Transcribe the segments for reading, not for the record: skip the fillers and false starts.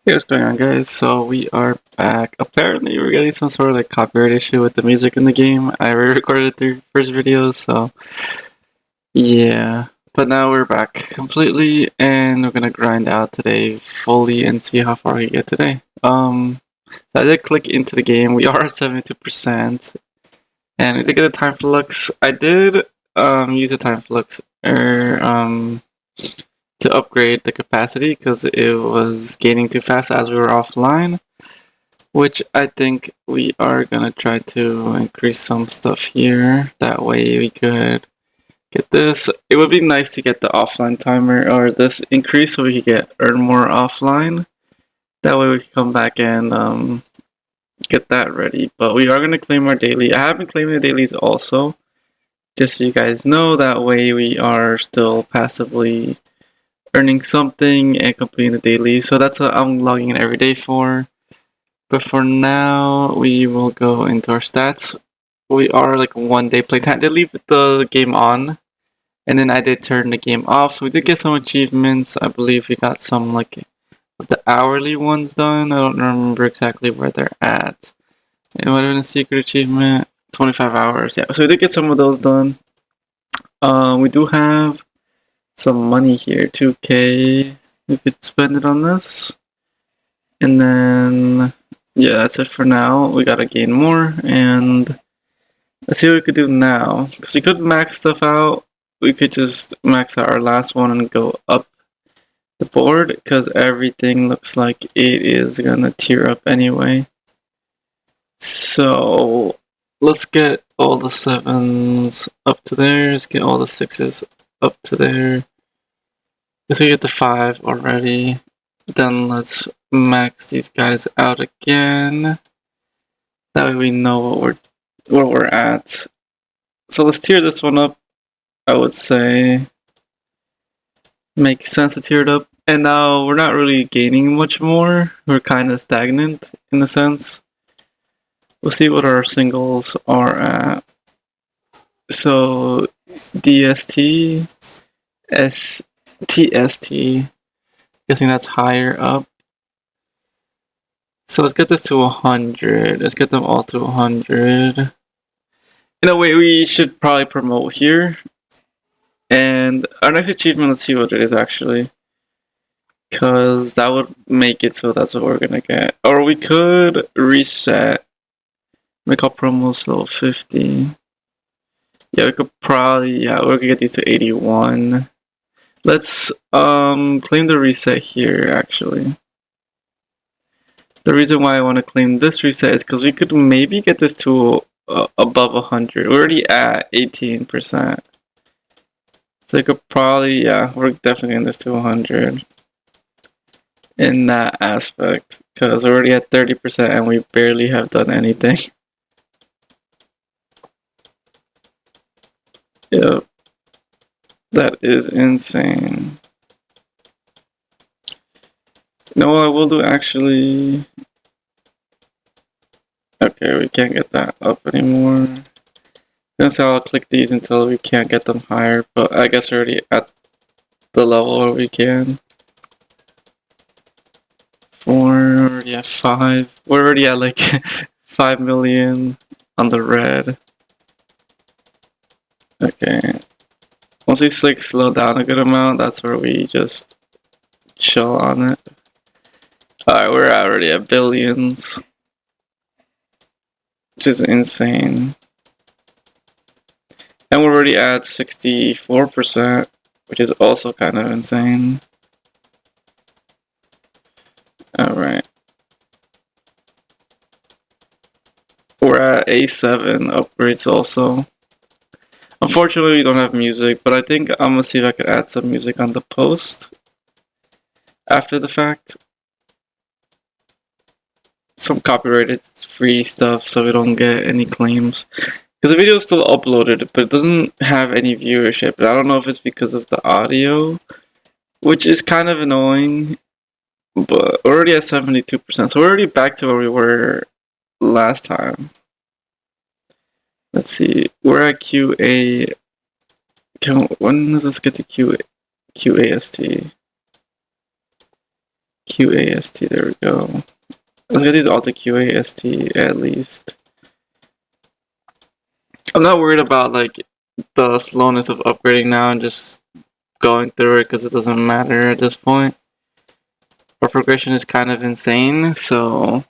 Hey, what's going on, guys? So we are back. Apparently, we're getting some sort of like copyright issue with the music in the game. I re-recorded the first video, so yeah. But now we're back completely, and we're gonna grind out today fully and see how far we get today. So I did click into the game. We are at 72%, and I did get a time flux. I did use a time flux to upgrade the capacity because it was gaining too fast as we were offline. Which I think we are gonna try to increase some stuff here. That way we could get this. It would be nice to get the offline timer or this increase so we could earn more offline. That way we can come back and get that ready. But we are gonna claim our daily. I have been claiming the dailies also, just so you guys know. That way we are still passively earning something and completing the daily. So that's what I'm logging in every day for. But for now, we will go into our stats. We are like 1 day playtime. They leave the game on, and then I did turn the game off. So we did get some achievements. I believe we got some like the hourly ones done. I don't remember exactly where they're at. It might have been a secret achievement. 25 hours. Yeah. So we did get some of those done. We do have some money here. 2K. We could spend it on this, and then yeah, that's it for now. We gotta gain more, and let's see what we could do now. Because we could max stuff out. We could just max out our last one and go up the board, because everything looks like it is gonna tear up anyway. So let's get all the 7s up to there. Let's get all the 6s up to there. Let's get the 5 already. Then let's max these guys out again. That way we know where we're at. So let's tier this one up. I would say makes sense to tier it up. And now we're not really gaining much more. We're kind of stagnant in a sense. We'll see what our singles are at. So DST, STST, guessing that's higher up. So let's get this to 100. Let's get them all to 100. In a way, we should probably promote here. And our next achievement, let's see what it is actually. Because that would make it so that's what we're gonna get. Or we could reset. Make our promos level 50. Yeah, we could probably, yeah, we're gonna get these to 81. Let's claim the reset here actually. The reason why I want to claim this reset is because we could maybe get this to above 100. We're already at 18%. So we could probably, yeah, we're definitely getting this to 100 in that aspect, because we're already at 30% and we barely have done anything. Yep. That is insane. No, I will do actually. Okay, we can't get that up anymore. Then so I'll click these until we can't get them higher, but I guess we're already at the level where we can. 4, we're already at 5. We're already at like 5 million on the red. Okay. Once we like slow down a good amount, that's where we just chill on it. Alright, we're already at billions, which is insane. And we're already at 64%, which is also kind of insane. Alright. We're at A7 upgrades also. Unfortunately, we don't have music, but I think I'm gonna see if I can add some music on the post after the fact. Some copyrighted free stuff so we don't get any claims. Because the video is still uploaded, but it doesn't have any viewership. I don't know if it's because of the audio, which is kind of annoying. But we're already at 72%, so we're already back to where we were last time. Let's see, we're at QA. When does this get to QAST? QAST, there we go. Let's get these all to QAST at least. I'm not worried about like the slowness of upgrading now and just going through it because it doesn't matter at this point. Our progression is kind of insane, so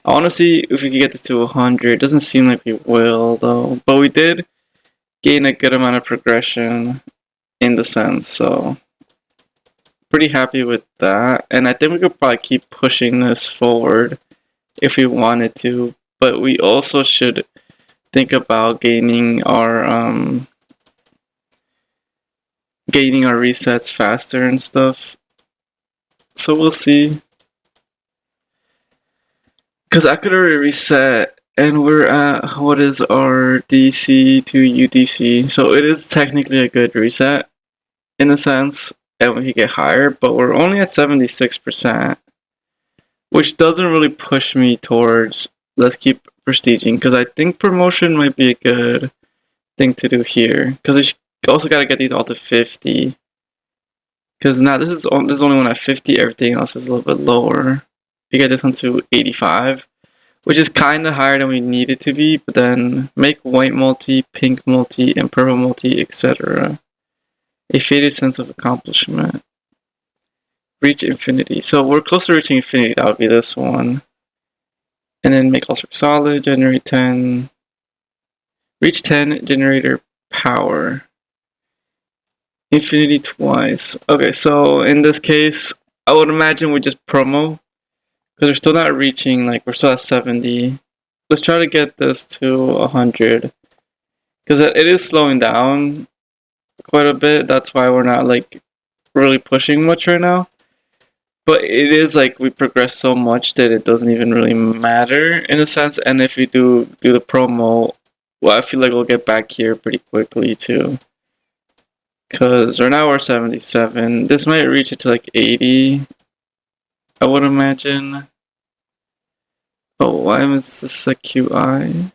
I want to see if we can get this to 100. It doesn't seem like we will though, but we did gain a good amount of progression in the sense, so pretty happy with that. And I think we could probably keep pushing this forward if we wanted to, but we also should think about gaining our resets faster and stuff. So we'll see. Because I could already reset, and we're at, what is our DC to UDC? So it is technically a good reset, in a sense, and we could get higher, but we're only at 76%, which doesn't really push me towards, let's keep prestiging, because I think promotion might be a good thing to do here, because we also got to get these all to 50. Because now this is only one at 50, everything else is a little bit lower. We get this one to 85, which is kind of higher than we need it to be, but then make white multi, pink multi, and purple multi, etc. A faded sense of accomplishment. Reach infinity. So we're close to reaching infinity, that would be this one. And then make ultra solid, generate 10. Reach 10 generator power. Infinity twice. Okay, so in this case, I would imagine we just promo. Because we're still not reaching, like, we're still at 70. Let's try to get this to 100. Because it is slowing down quite a bit. That's why we're not, like, really pushing much right now. But it is, like, we progress so much that it doesn't even really matter, in a sense. And if we do the promo, well, I feel like we'll get back here pretty quickly, too. Because right now we're 77. This might reach it to, like, 80. I would imagine. Oh, why is this a QI?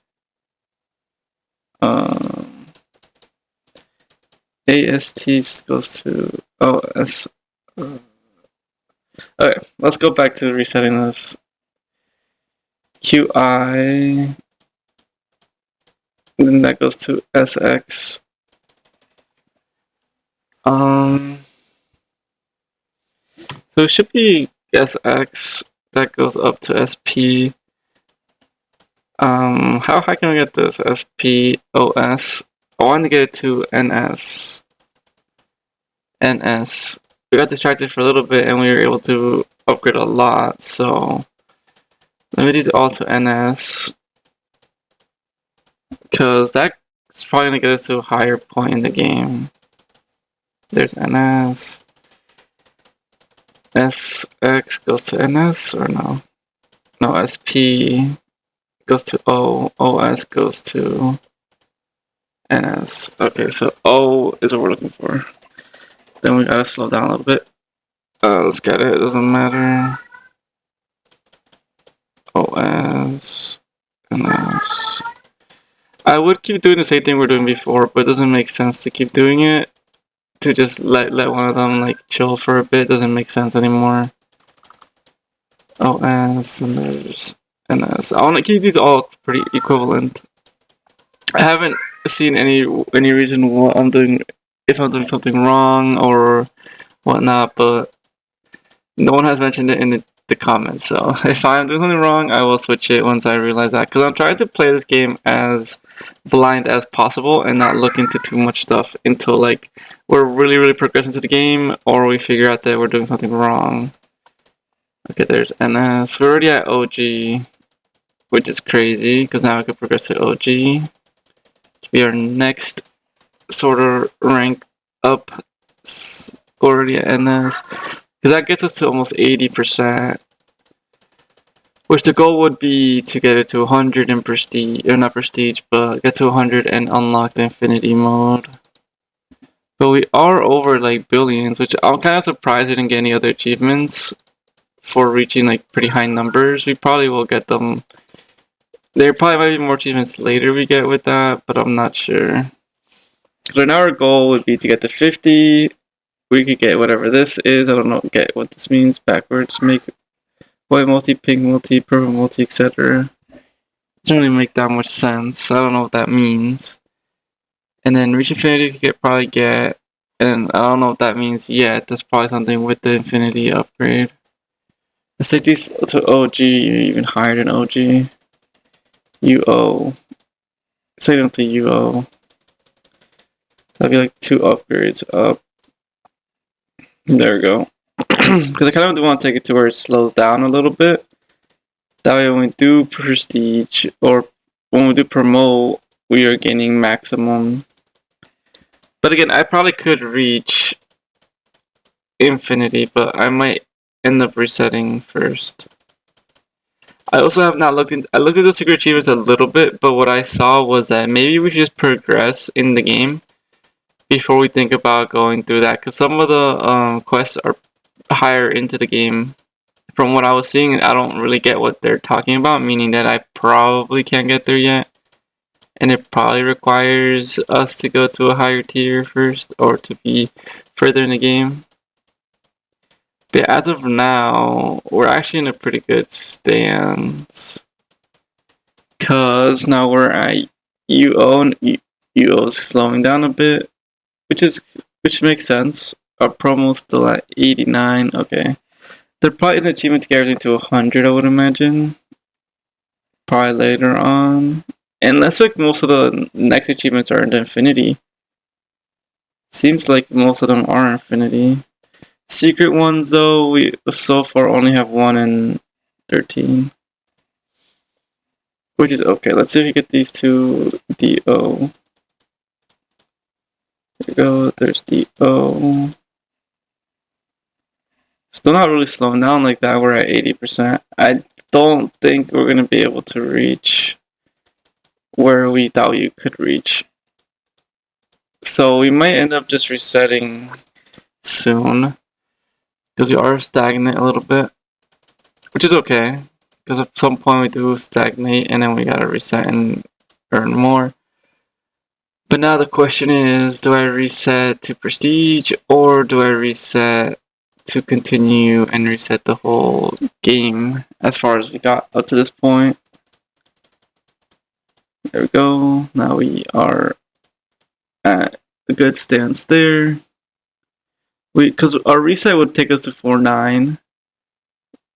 AST goes to OS. Okay, let's go back to resetting this. QI. And then that goes to SX. So it should be SX. That goes up to SP. How high can we get this? SPOS. I want to get it to NS. NS. We got distracted for a little bit and we were able to upgrade a lot, so let me do these all to NS. Because that's probably going to get us to a higher point in the game. There's NS. SX goes to NS or no? No, SP goes to O. OS goes to NS. Okay, so O is what we're looking for. Then we gotta slow down a little bit. Let's get it. It doesn't matter. OS. NS. I would keep doing the same thing we were doing before, but it doesn't make sense to keep doing it. To just let one of them like chill for a bit doesn't make sense anymore. OS and there's NS. I want to keep these all pretty equivalent. I haven't seen any reason what I'm doing, if I'm doing something wrong or whatnot, but no one has mentioned it in the comments. So if I'm doing something wrong, I will switch it once I realize that, because I'm trying to play this game as blind as possible and not look into too much stuff until like we're really progressing to the game or we figure out that we're doing something wrong. Okay, there's NS. We're already at OG, which is crazy because now we can progress to OG. Be our next sort of rank up, already at NS, because that gets us to almost 80%. Which the goal would be to get it to 100 in prestige, or not prestige, but get to 100 and unlock the infinity mode. But we are over like billions, which I'm kind of surprised we didn't get any other achievements for reaching like pretty high numbers. We probably will get them. There probably might be more achievements later we get with that, but I'm not sure. So now our goal would be to get to 50 we could get whatever this is. I don't know, get what this means. Backwards, make white multi, pink multi, purple multi, etc. Doesn't really make that much sense. I don't know what that means. And then reach infinity, you could probably get, and I don't know what that means yet. That's probably something with the infinity upgrade. Let's take these to OG, even higher than OG. UO. Let's take them to UO. That'd be like 2 upgrades up. There we go. Because I kind of want to take it to where it slows down a little bit. That way when we do prestige, or when we do promote, we are gaining maximum. But again, I probably could reach infinity, but I might end up resetting first. I also have not looked I looked at the secret achievements a little bit, but what I saw was that maybe we should just progress in the game before we think about going through that, because some of the quests are higher into the game. From what I was seeing, I don't really get what they're talking about, meaning that I probably can't get there yet. And it probably requires us to go to a higher tier first, or to be further in the game. But as of now, we're actually in a pretty good stance. Because now we're at UO, and UO is slowing down a bit. Which makes sense. Our promo's still at 89, okay. There probably is an achievement to get everything to 100, I would imagine. Probably later on. And looks like most of the next achievements are in infinity. Seems like most of them are infinity. Secret ones though, we so far only have 1 in 13. Which is okay. Let's see if we get these to DO. There we go, there's DO. Still not really slowing down like that, we're at 80%. I don't think we're gonna be able to reach where we thought we could reach. So we might end up just resetting soon, because we are stagnant a little bit, which is okay, because at some point we do stagnate and then we gotta reset and earn more. But now the question is, do I reset to prestige, or do I reset to continue and reset the whole game as far as we got up to this point? There we go. Now we are at a good stance there. Because our reset would take us to 4.9,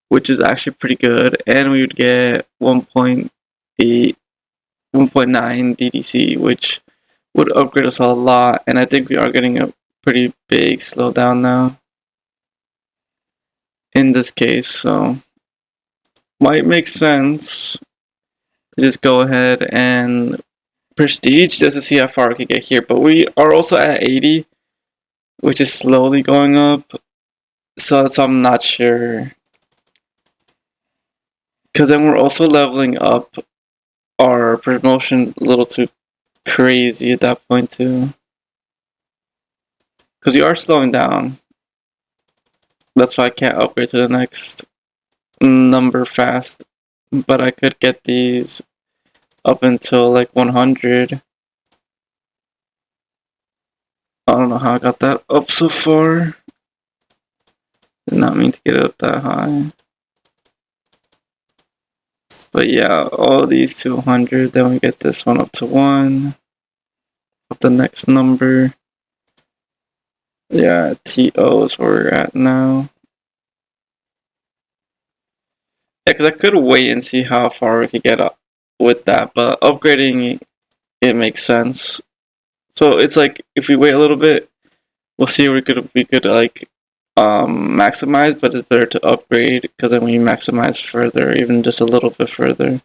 which is actually pretty good, and we would get 1.9 DDC, which would upgrade us a lot, and I think we are getting a pretty big slowdown now in this case, so might make sense to just go ahead and prestige just to see how far we can get here. But we are also at 80, which is slowly going up, so I'm not sure, because then we're also leveling up our promotion a little too crazy at that point too, because we are slowing down. That's why I can't upgrade to the next number fast, but I could get these up until like 100. I don't know how I got that up so far. Did not mean to get it up that high. But yeah, all these to 100, then we get this one up to 1. Up the next number. Yeah, TO is where we're at now. Yeah, because I could wait and see how far we could get up with that, but upgrading it makes sense. So it's like, if we wait a little bit, we'll see where we could like maximize, but it's better to upgrade, because then we maximize further, even just a little bit further.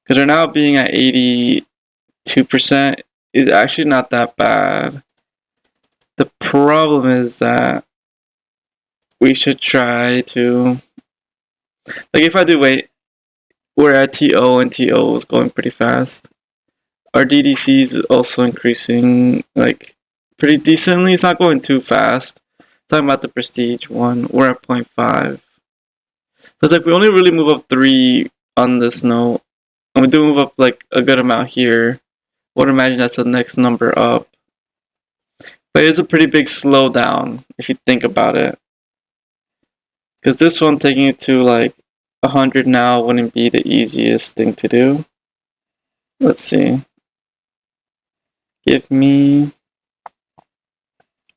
Because we're now being at 82% is actually not that bad. The problem is that we should try to, like, if I do wait, we're at TO, and TO is going pretty fast. Our DDC is also increasing, like, pretty decently. It's not going too fast. Talking about the prestige one, we're at 0.5. So it's like we only really move up 3 on this note, and we do move up like a good amount here. I would imagine that's the next number up. But it's a pretty big slowdown if you think about it. Because this one taking it to like 100 now wouldn't be the easiest thing to do. Let's see. Give me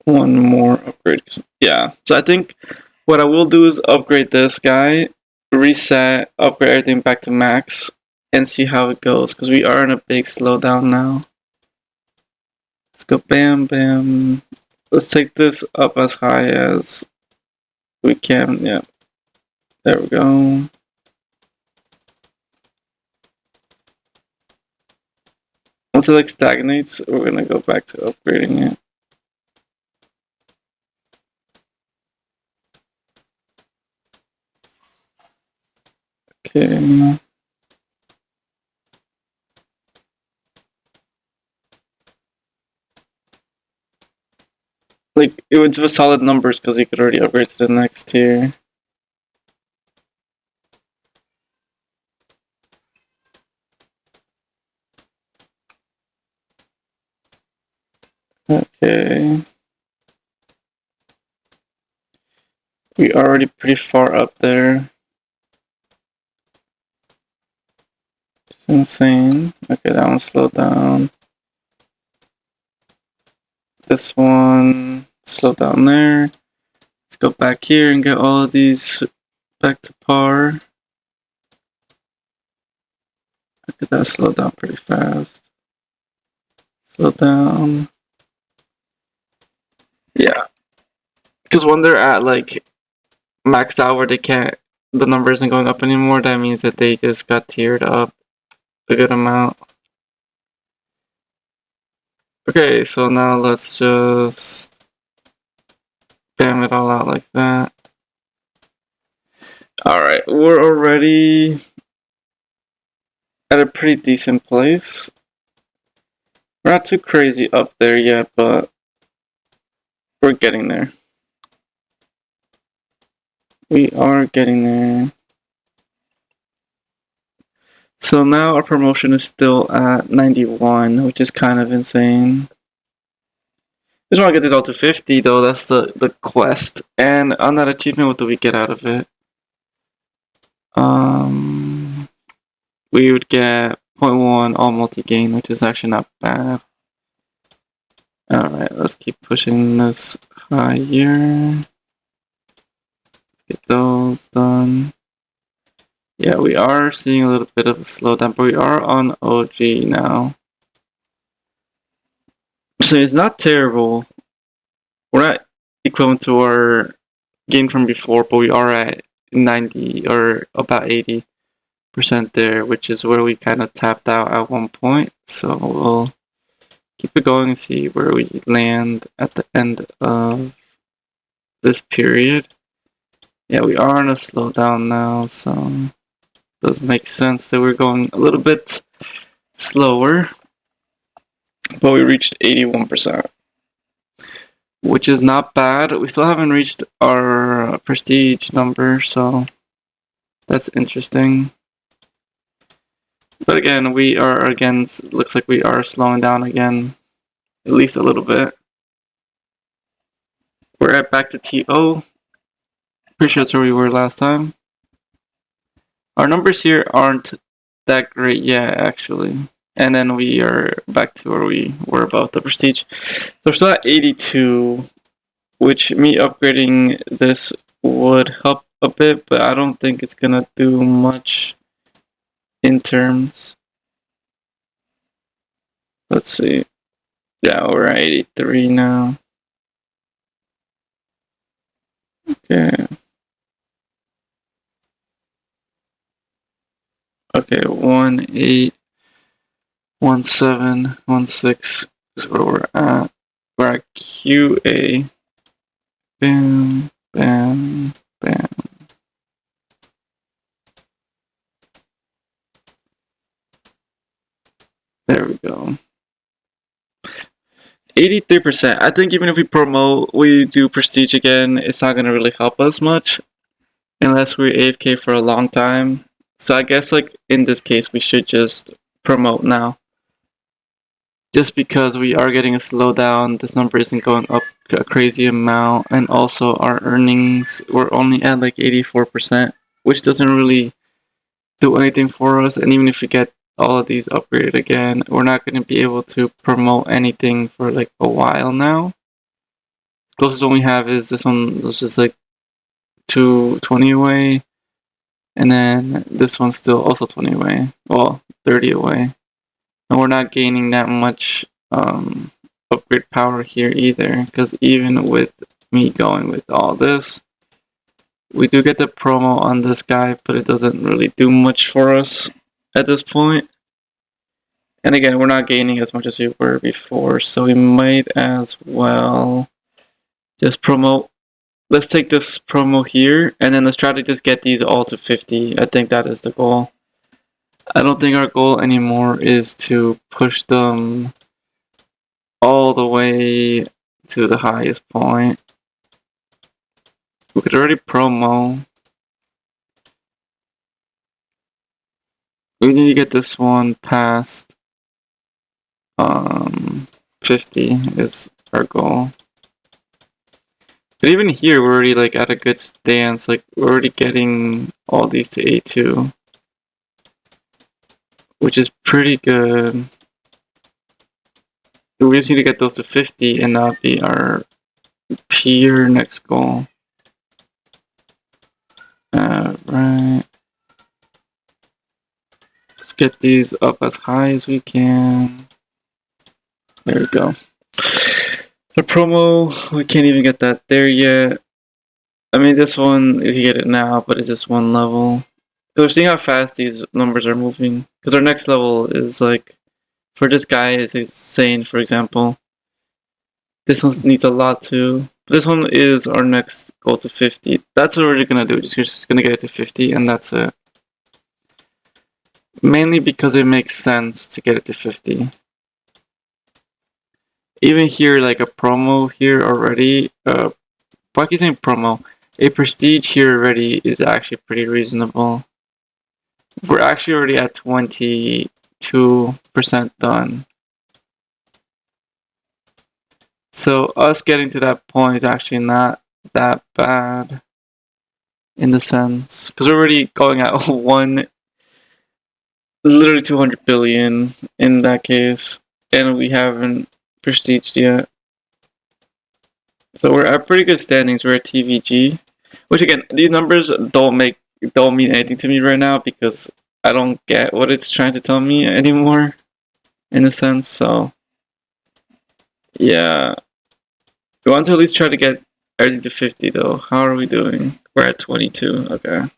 one more upgrade. Yeah. So I think what I will do is upgrade this guy, reset, upgrade everything back to max, and see how it goes. Because we are in a big slowdown now. Let's go bam, bam. Let's take this up as high as we can. Yeah. There we go. Once it like stagnates, we're gonna go back to upgrading it. Okay. Like, it was with solid numbers because you could already upgrade to the next tier. Okay. We're already pretty far up there. It's insane. Okay, that one slowed down. This one slowed down there. Let's go back here and get all of these back to par. Look at that, slow down pretty fast. Slow down. Yeah. Because when they're at like maxed out where they can't, the number isn't going up anymore, that means that they just got tiered up a good amount. Okay, so now let's just bam it all out like that. Alright, we're already at a pretty decent place. We're not too crazy up there yet, but we're getting there. We are getting there. So now our promotion is still at 91, which is kind of insane. Just want to get this all to 50 though, that's the quest. And on that achievement, what do we get out of it? We would get 0.1 all multi-gain, which is actually not bad. Alright, let's keep pushing this higher. Get those done. Yeah, we are seeing a little bit of a slowdown, but we are on OG now. So it's not terrible. We're not equivalent to our gain from before, but we are at 90 or about 80% there, which is where we kind of tapped out at one point. So we'll keep it going and see where we land at the end of this period. Yeah, we are in a slowdown now, so it does make sense that we're going a little bit slower. But we reached 81%, which is not bad. We still haven't reached our prestige number, so that's interesting. But again, we are looks like we are slowing down again, at least a little bit. We're at back to TO. Pretty sure that's where we were last time. Our numbers here aren't that great yet, actually. And then we are back to where we were about the prestige. So we're still at 82, which me upgrading this would help a bit, but I don't think it's gonna do much in terms. Let's see. Yeah, we're at 83 now. Okay. Okay, 181716 is where we're at. We're at QA. Bam, bam, bam. There we go. 83%. I think even if we do prestige again, it's not going to really help us much unless we're AFK for a long time. So I guess like in this case, we should just promote now. just because we are getting a slowdown, this number isn't going up a crazy amount, and also our earnings were only at like 84%, which doesn't really do anything for us. And even if we get all of these upgraded again, we're not going to be able to promote anything for like a while now. Closest one we have is this one, which is like 220 away, and then this one's still also 20 away, well, 30 away. And we're not gaining that much upgrade power here either, because even with me going with all this, we do get the promo on this guy, but it doesn't really do much for us at this point. And again, we're not gaining as much as we were before, so we might as well just promote. Let's take this promo here, and then let's try to just get these all to 50. I think that is the goal. I don't think our goal anymore is to push them all the way to the highest point. We could already promo. We need to get this one past 50 is our goal. But even here, we're already like at a good stance. Like we're already getting all these to A2, which is pretty good. We just need to get those to 50, and that'll be our pure next goal. Right. Let's get these up as high as we can. There we go. The promo, we can't even get that there yet. I mean, this one, if you get it now, but it's just one level. Because we're seeing how fast these numbers are moving. Because our next level is like, for this guy, is insane, for example. This one needs a lot too. But this one is our next goal to 50. That's what we're going to do. We're just going to get it to 50, and that's it. Mainly because it makes sense to get it to 50. Even here, like a promo here already, why keep you saying promo? A prestige here already is actually pretty reasonable. We're actually already at 22% done. So us getting to that point is actually not that bad in the sense, because we're already going at literally 200 billion in that case, and we haven't prestiged yet. So we're at pretty good standings. We're at TVG, which again, these numbers don't mean anything to me right now because I don't get what it's trying to tell me anymore, in a sense. So yeah, we want to at least try to get everything to 50 though. How are we doing? We're at 22. Okay.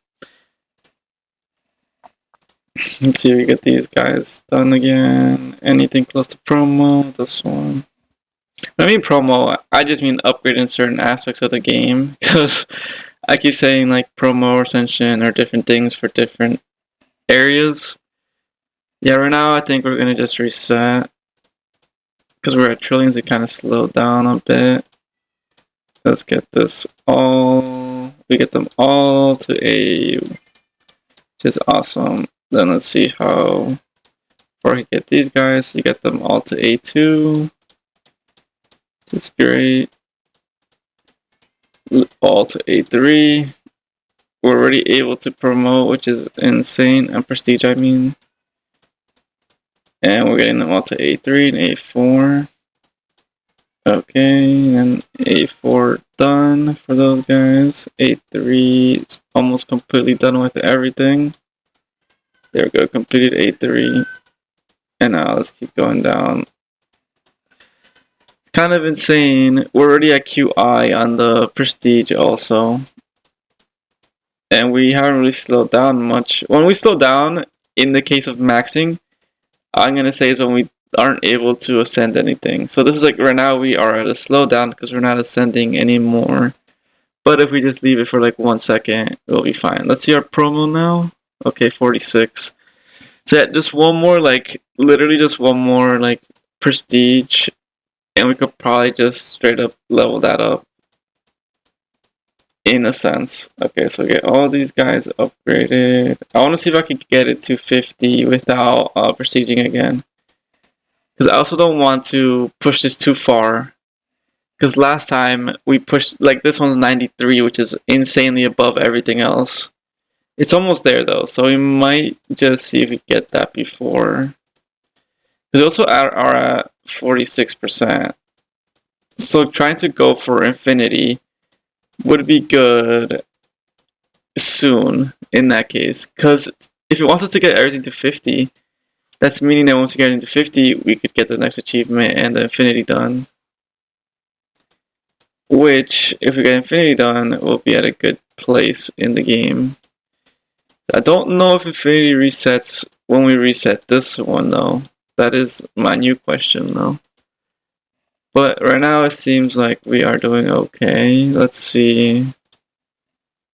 Let's see if we get these guys done again. Anything close to promo? This one. When I mean promo, I just mean upgrading certain aspects of the game, because I keep saying like promo or ascension or different things for different areas. Yeah, right now I think we're gonna just reset, because we're at trillions. It kind of slowed down a bit. Let's get this all. We get them all to AU, which is awesome. Then let's see how far we get these guys. You get them all to A2. That's great. All to A3. We're already able to promote, which is insane. And prestige, I mean. And we're getting them all to A3 and A4. Okay, and A4 done for those guys. A3 is almost completely done with everything. There we go, completed A3. And now let's keep going down. Kind of insane. We're already at QI on the prestige also. And we haven't really slowed down much. When we slow down, in the case of maxing, I'm going to say is when we aren't able to ascend anything. So this is like right now we are at a slowdown because we're not ascending anymore. But if we just leave it for like 1 second, it'll be fine. Let's see our promo now. Okay, 46. So yeah, just one more, like literally just one more like prestige, and we could probably just straight up level that up in a sense. Okay, so we get all these guys upgraded. I want to see if I can get it to 50 without prestiging again. Because I also don't want to push this too far. Because last time we pushed, like, this one's 93, which is insanely above everything else. It's almost there though, so we might just see if we get that before. We also are at 46%. So trying to go for infinity would be good soon in that case. Because if it wants us to get everything to 50, that's meaning that once we get into 50, we could get the next achievement and the infinity done. Which, if we get infinity done, we'll be at a good place in the game. I don't know if infinity resets when we reset this one though. That is my new question though. But right now it seems like we are doing okay. Let's see.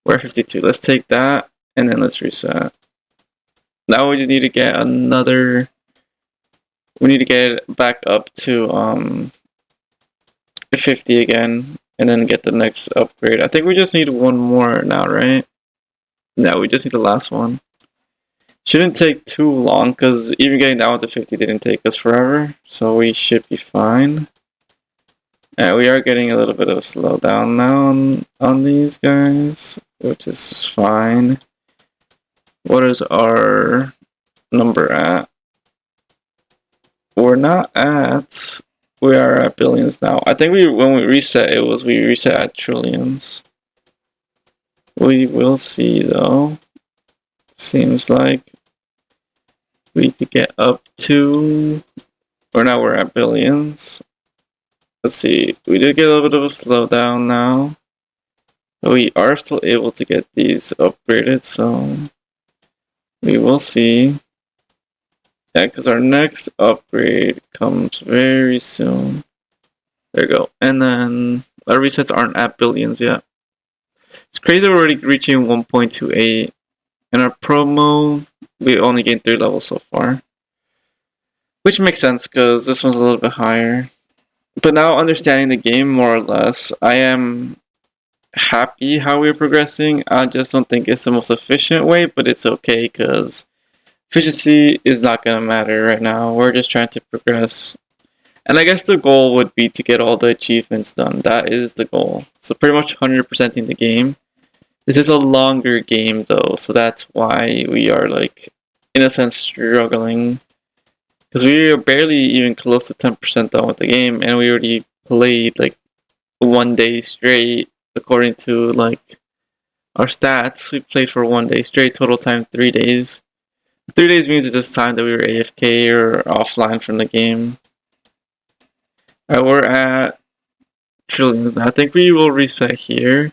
We're at 52. Let's take that and then let's reset. Now we just need to get another. We need to get it back up to 50 again and then get the next upgrade. I think we just need one more now, right? No, we just need the last one. Shouldn't take too long because even getting down to 50 didn't take us forever, so we should be fine. And we are getting a little bit of a slowdown now on these guys, which is fine. What is our number at? We're not at. We are at billions now. I think when we reset, we reset at trillions. We will see though. Seems like we could get up to, or now we're at billions. Let's see, we did get a little bit of a slowdown now. But we are still able to get these upgraded, so we will see. Yeah, because our next upgrade comes very soon. There we go. And then our resets aren't at billions yet. It's crazy we're already reaching 1.28. In our promo, we only gained 3 levels so far. Which makes sense because this one's a little bit higher. But now understanding the game more or less, I am happy how we're progressing. I just don't think it's the most efficient way, but it's okay because efficiency is not going to matter right now. We're just trying to progress. And I guess the goal would be to get all the achievements done. That is the goal. So pretty much 100%ing the game. This is a longer game though, so that's why we are, like, in a sense, struggling. Because we are barely even close to 10% done with the game, and we already played like 1 day straight, according to like our stats. We played for 1 day straight, total time 3 days. 3 days means it's just time that we were AFK or offline from the game. Alright, we're at trillions now. I think we will reset here,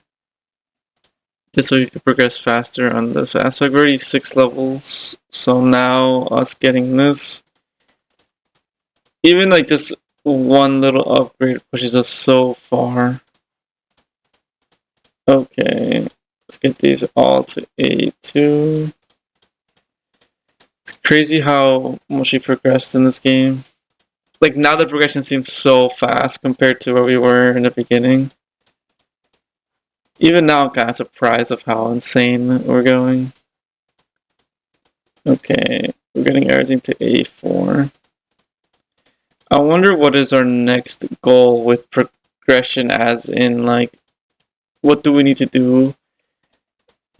just so you can progress faster on this aspect. We're already 6 levels, so now us getting this, even like just one little upgrade pushes us so far. Okay, let's get these all to A2. It's crazy how much we progressed in this game. Like, now the progression seems so fast compared to where we were in the beginning. Even now I'm kind of surprised of how insane we're going. Okay, we're getting everything to A4. I wonder what is our next goal with progression, as in, like, what do we need to do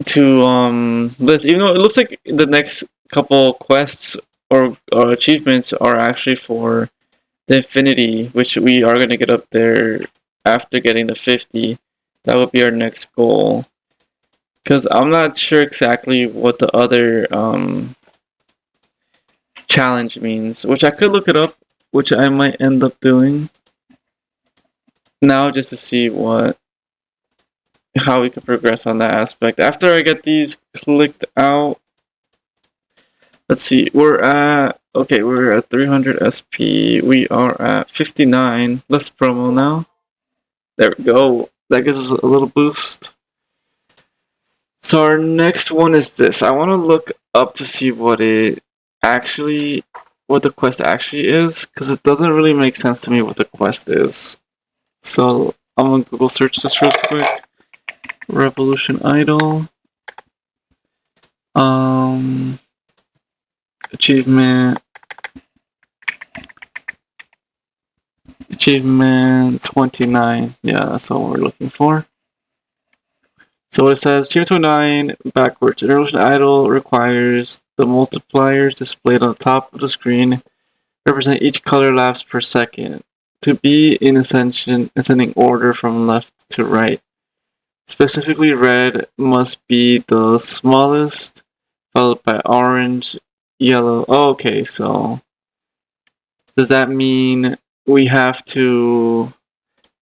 to this? Even though it looks like the next couple quests or achievements are actually for the infinity, which we are going to get up there after getting the 50. That would be our next goal. Because I'm not sure exactly what the other challenge means, which I could look it up, which I might end up doing now just to see how we can progress on that aspect. After I get these clicked out, let's see, we're at 300 SP. We are at 59. Let's promo now. There we go. That gives us a little boost. So our next one is this. I want to look up to see what the quest actually is, because it doesn't really make sense to me what the quest is. So I'm gonna Google search this real quick. Revolution Idol. Achievement. Achievement 29. Yeah, that's what we're looking for. So it says Achievement 29 backwards. An Evolution idle requires the multipliers displayed on the top of the screen represent each color laps per second to be in ascending order from left to right. Specifically, red must be the smallest, followed by orange, yellow. Oh, okay, so does that mean we have to,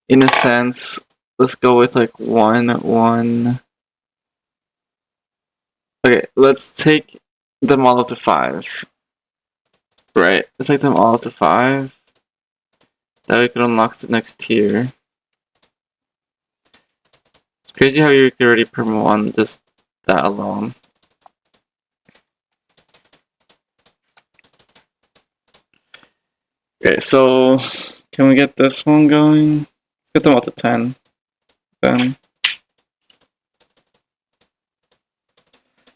in a sense, let's go with like 1. Okay, let's take them all up to 5. Right, let's take them all up to 5. That we can unlock the next tier. It's crazy how you can already perma 1 just that alone. Okay, so can we get this one going? Get them all to 10. Then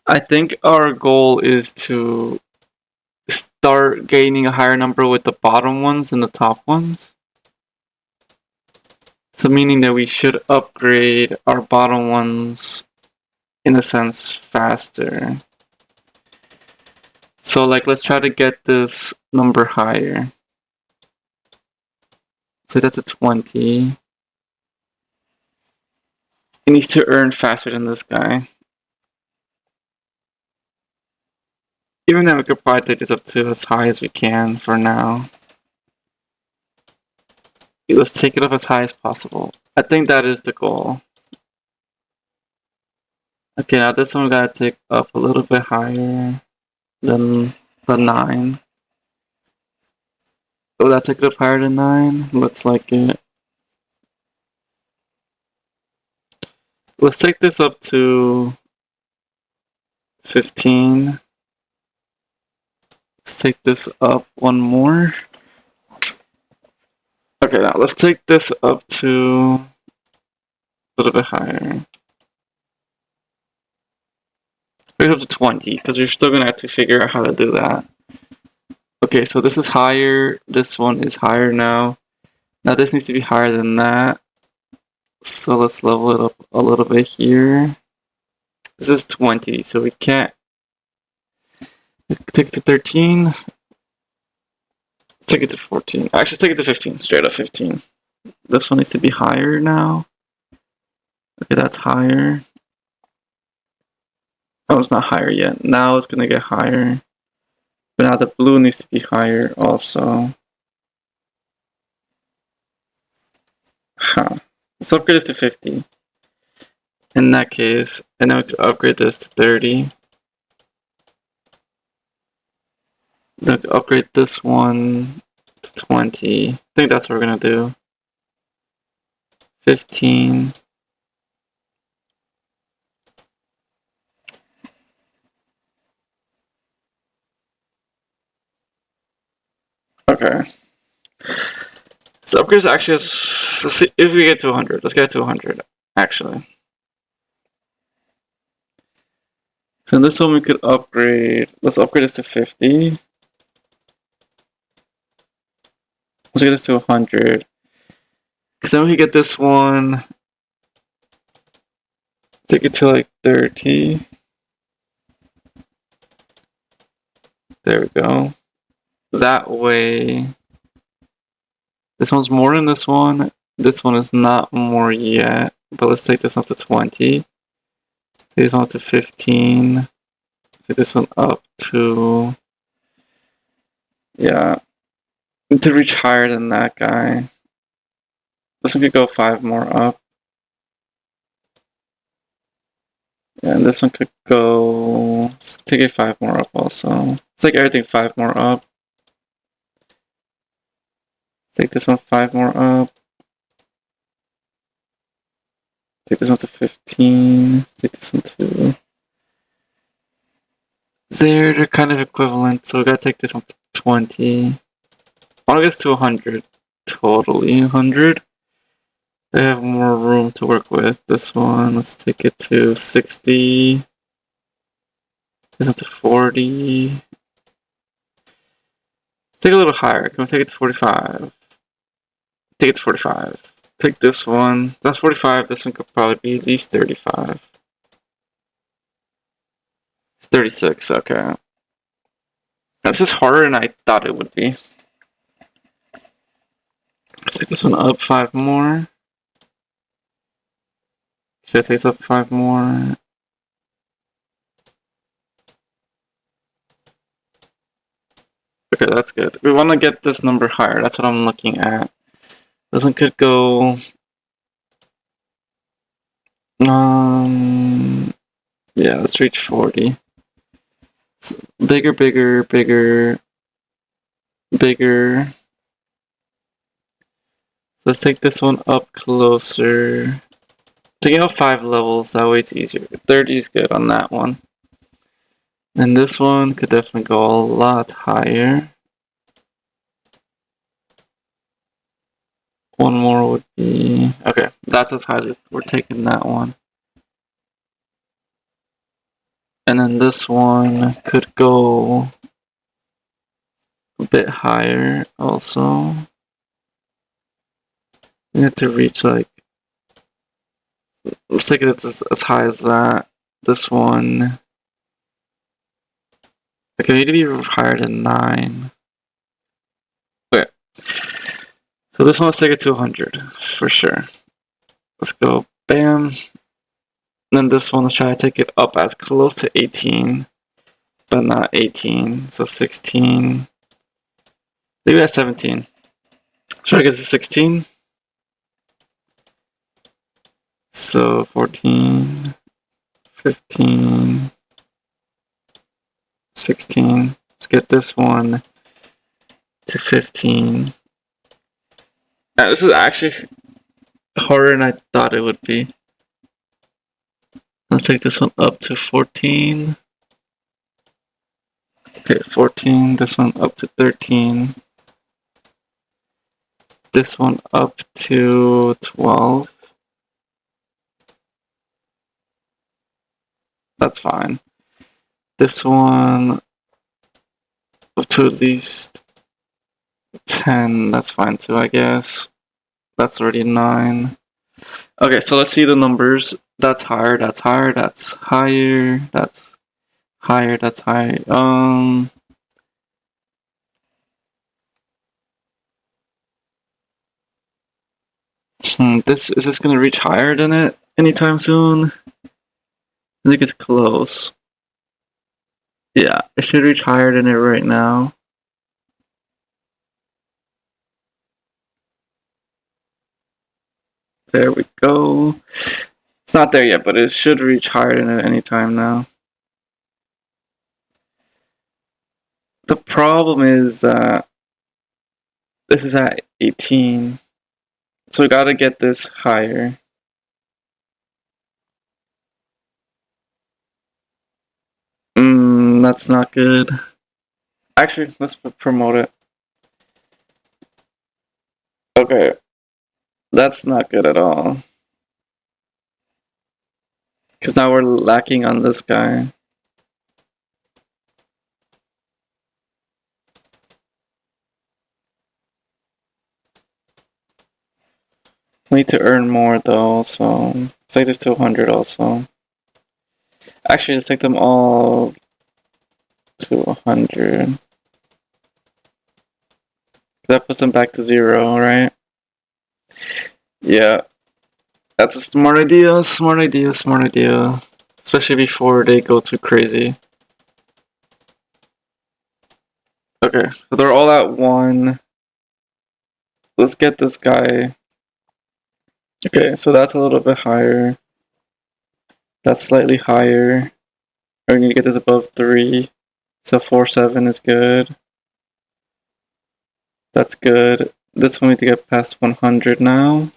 I think our goal is to start gaining a higher number with the bottom ones than the top ones. So meaning that we should upgrade our bottom ones in a sense faster. So like let's try to get this number higher. So that's a 20. It needs to earn faster than this guy. Even though we could probably take this up to as high as we can for now. Let's take it up as high as possible. I think that is the goal. Okay, now this one we gotta take up a little bit higher than the 9. Oh, that take it up higher than 9? Looks like it. Let's take this up to 15. Let's take this up one more. Okay, now let's take this up to a little bit higher. Take it up to 20, because we're still gonna have to figure out how to do that. Okay, so this is higher, this one is higher now. Now this needs to be higher than that. So let's level it up a little bit here. This is 20, so we can't take it to 13. Take it to 14. Actually, take it to 15. Straight up 15. This one needs to be higher now. Okay, that's higher. Oh, it's not higher yet. Now it's gonna get higher. But now the blue needs to be higher also. Huh. Let's upgrade this to 50. In that case, and then we could upgrade this to 30. Then we could upgrade this one to 20. I think that's what we're gonna do. 15. Okay. So upgrades actually, let's see if we get to 100. Let's get to 100, actually. So in this one we could upgrade, let's upgrade this to 50. Let's get this to 100. Because then we get this one, take it to like 30. There we go. That way, this one's more than this one. This one is not more yet, but let's take this up to 20. Take this one up to 15. Take this one up to, yeah, to reach higher than that guy. This one could go 5 more up. And this one could go, let's take it 5 more up also. Let's take everything 5 more up. Take this one 5 more up. Take this one to 15. Take this one to... They're kind of equivalent, so we gotta take this one to 20. I wanna get this to 100. Totally 100. They have more room to work with. This one, let's take it to 60. Take it to 40. Take it a little higher. Can we take it to 45? Take it to 45. Take this one. That's 45. This one could probably be at least 35. 36, okay. This is harder than I thought it would be. Let's take this one up 5 more. Should I take this up 5 more? Okay, that's good. We want to get this number higher. That's what I'm looking at. This one could go... yeah, let's reach 40. Bigger, bigger, bigger, bigger. Let's take this one up closer. Taking out 5 levels, that way it's easier. 30 is good on that one. And this one could definitely go a lot higher. One more would be... okay, that's as high as we're taking that one. And then this one could go a bit higher also. We have to reach like... let's take it as high as that. This one... okay, we need to be higher than 9. Okay. So this one, let's take it to 100, for sure. Let's go, bam. And then this one, let's try to take it up as close to 18, but not 18, so 16. Leave it at 17. Try to get to 16. So 14, 15, 16. Let's get this one to 15. Now, this is actually harder than I thought it would be. Let's take this one up to 14. Okay, 14. This one up to 13. This one up to 12. That's fine. This one up to at least 10. That's fine too, I guess. That's already 9. Okay, so let's see the numbers. That's higher, that's higher, that's higher, that's higher, that's higher. Is this gonna reach higher than it anytime soon? I think it's close. Yeah, it should reach higher than it right now. There we go. It's not there yet, but it should reach higher than it anytime now. The problem is that this is at 18. So we gotta get this higher. That's not good. Actually, let's promote it. Okay. That's not good at all. Because now we're lacking on this guy. We need to earn more though, so let's take this to 100 also. Actually, let's take them all to 100. That puts them back to 0, right? Yeah. That's a smart idea, smart idea, smart idea. Especially before they go too crazy. Okay, so they're all at 1. Let's get this guy. Okay, so that's a little bit higher. That's slightly higher. We need to get this above 3. So 4, 7 is good. That's good. This one we need to get past 100 now.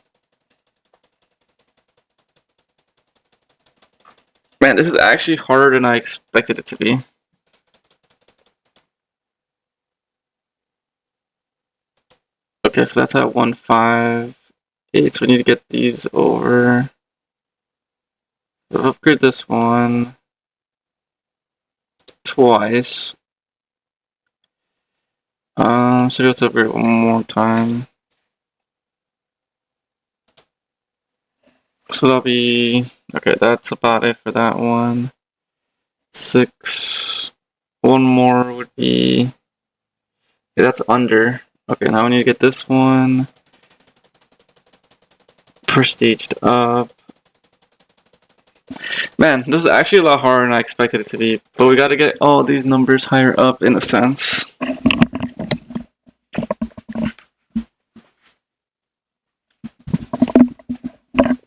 Man, this is actually harder than I expected it to be. Okay, so that's at 158. So we need to get these over. We'll upgrade this one twice. So we have to upgrade one more time. So that'll be, okay, that's about it for that one. 6. One more would be, okay, that's under. Okay, now we need to get this one prestiged up. Man, this is actually a lot harder than I expected it to be, but we gotta get all these numbers higher up in a sense.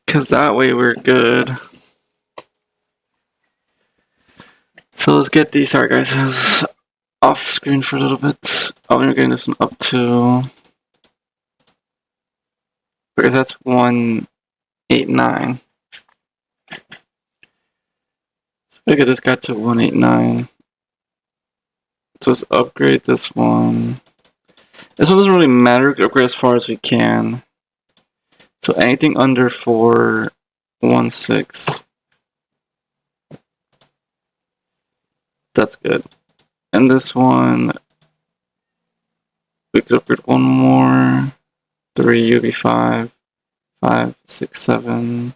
Cause that way we're good. So let's get these, sorry guys, I was off screen for a little bit. Oh, we're getting this one up to, because that's 189. So we get this guy to 189. So let's upgrade this one. This one doesn't really matter, we can upgrade as far as we can. So anything under 416. That's good. And this one, we could upgrade one more. 3 UV5, 5, 6, 7,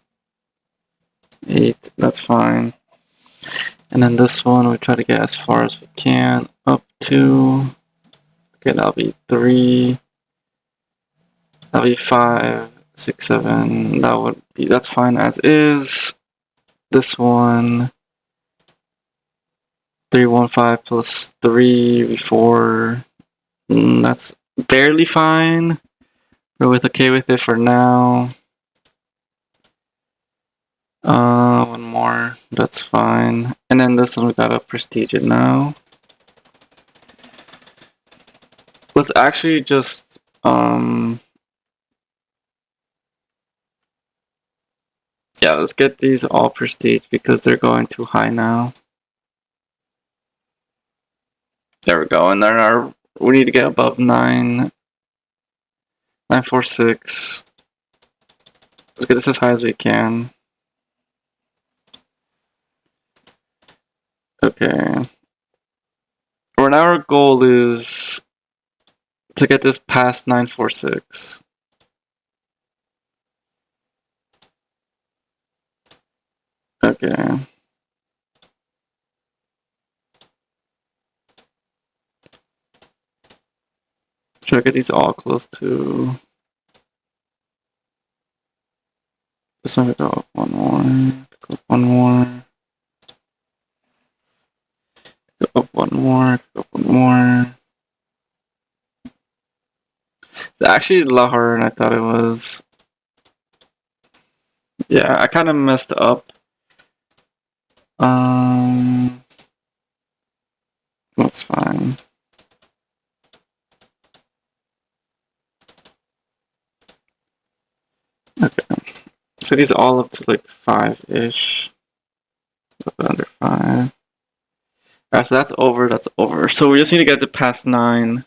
8. That's fine. And then this one, we try to get as far as we can up to. Okay, that'll be 3. That'll be 5, 6, 7. That would be, that's fine as is. This one, 315 plus 3 4. That's barely fine. We're okay with it for now. One more. That's fine. And then this one we gotta prestige it now. Let's actually just yeah, let's get these all prestige because they're going too high now. There we go. And then we need to get above 946. Let's get this as high as we can. Okay. Right now our goal is to get this past 946. Okay. Try to get these all close to. This one, go up one more. Go up one more. Go up one more. Go up one more. It's actually a lot harder than I thought it was. Yeah, I kind of messed up. That's fine. Okay. So these all up to like 5-ish. Under 5. Alright, so that's over, that's over. So we just need to get to past 9.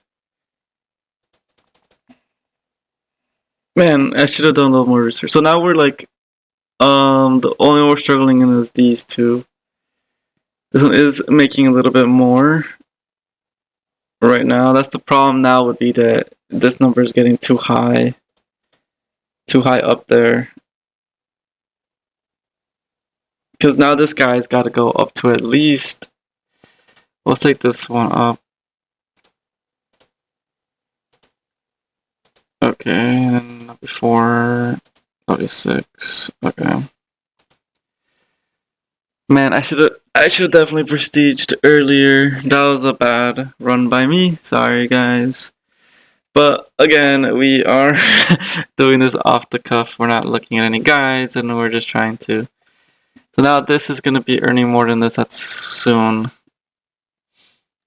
Man, I should have done a little more research. So now we're like, the only one we're struggling in is these two. This one is making a little bit more right now. That's the problem now, would be that this number is getting too high up there. Because now this guy's got to go up to at least, let's take this one up. Okay, and before 36. Okay. Man, I should have definitely prestiged earlier. That was a bad run by me. Sorry, guys. But again, we are doing this off the cuff. We're not looking at any guides, and we're just trying to. So now this is going to be earning more than this. That's soon,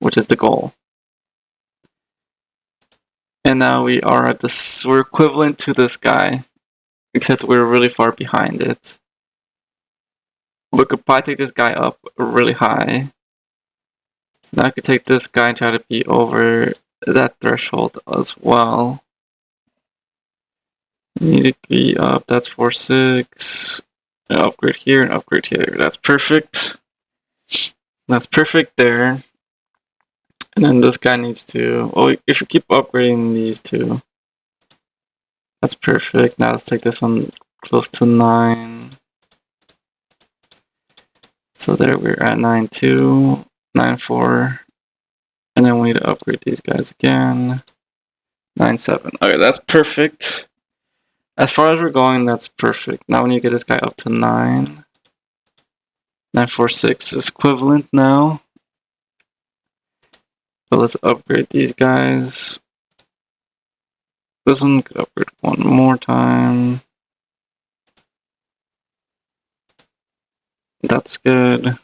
which is the goal. And now we are at this. We're equivalent to this guy, except we're really far behind it. We could probably take this guy up really high. Now I could take this guy and try to be over that threshold as well. Need to be up. That's 4-6. Upgrade here and upgrade here. That's perfect. That's perfect there. And then this guy needs to. Oh, if you keep upgrading these two, that's perfect. Now let's take this one close to 9. So there we're at 9.2, 9.4. And then we need to upgrade these guys again. 9.7. Okay, that's perfect. As far as we're going, that's perfect. Now we need to get this guy up to 9. 9.46 is equivalent now. So let's upgrade these guys. This one could upgrade one more time. That's good.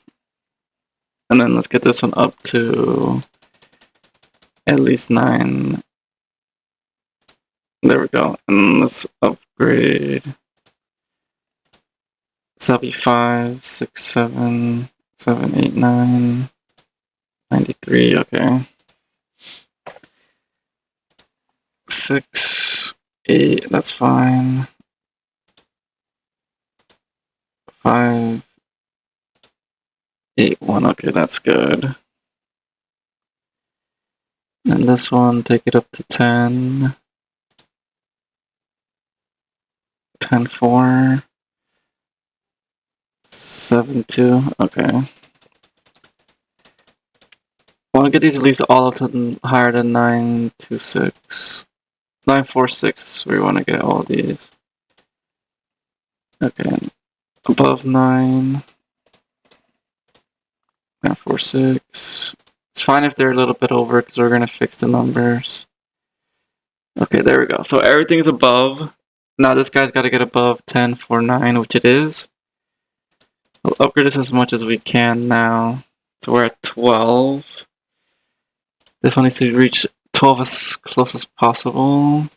And then let's get this one up to at least 9. There we go. And let's upgrade. So that'll be 5, 6, 7, 7, 8, 9, 93. Okay. 6, 8. That's fine. 5, 8, 1. Okay, that's good. And this one, take it up to 10. 10, 4. 7, 2. Okay. I want to get these at least all up to higher than 926. 946 is where we want to get all of these. Okay. Above 9. 946. It's fine if they're a little bit over because we're going to fix the numbers. Okay, there we go. So everything's above. Now this guy's got to get above 1049, which it is. We'll upgrade this as much as we can now. So we're at 12. This one needs to reach 12 as close as possible.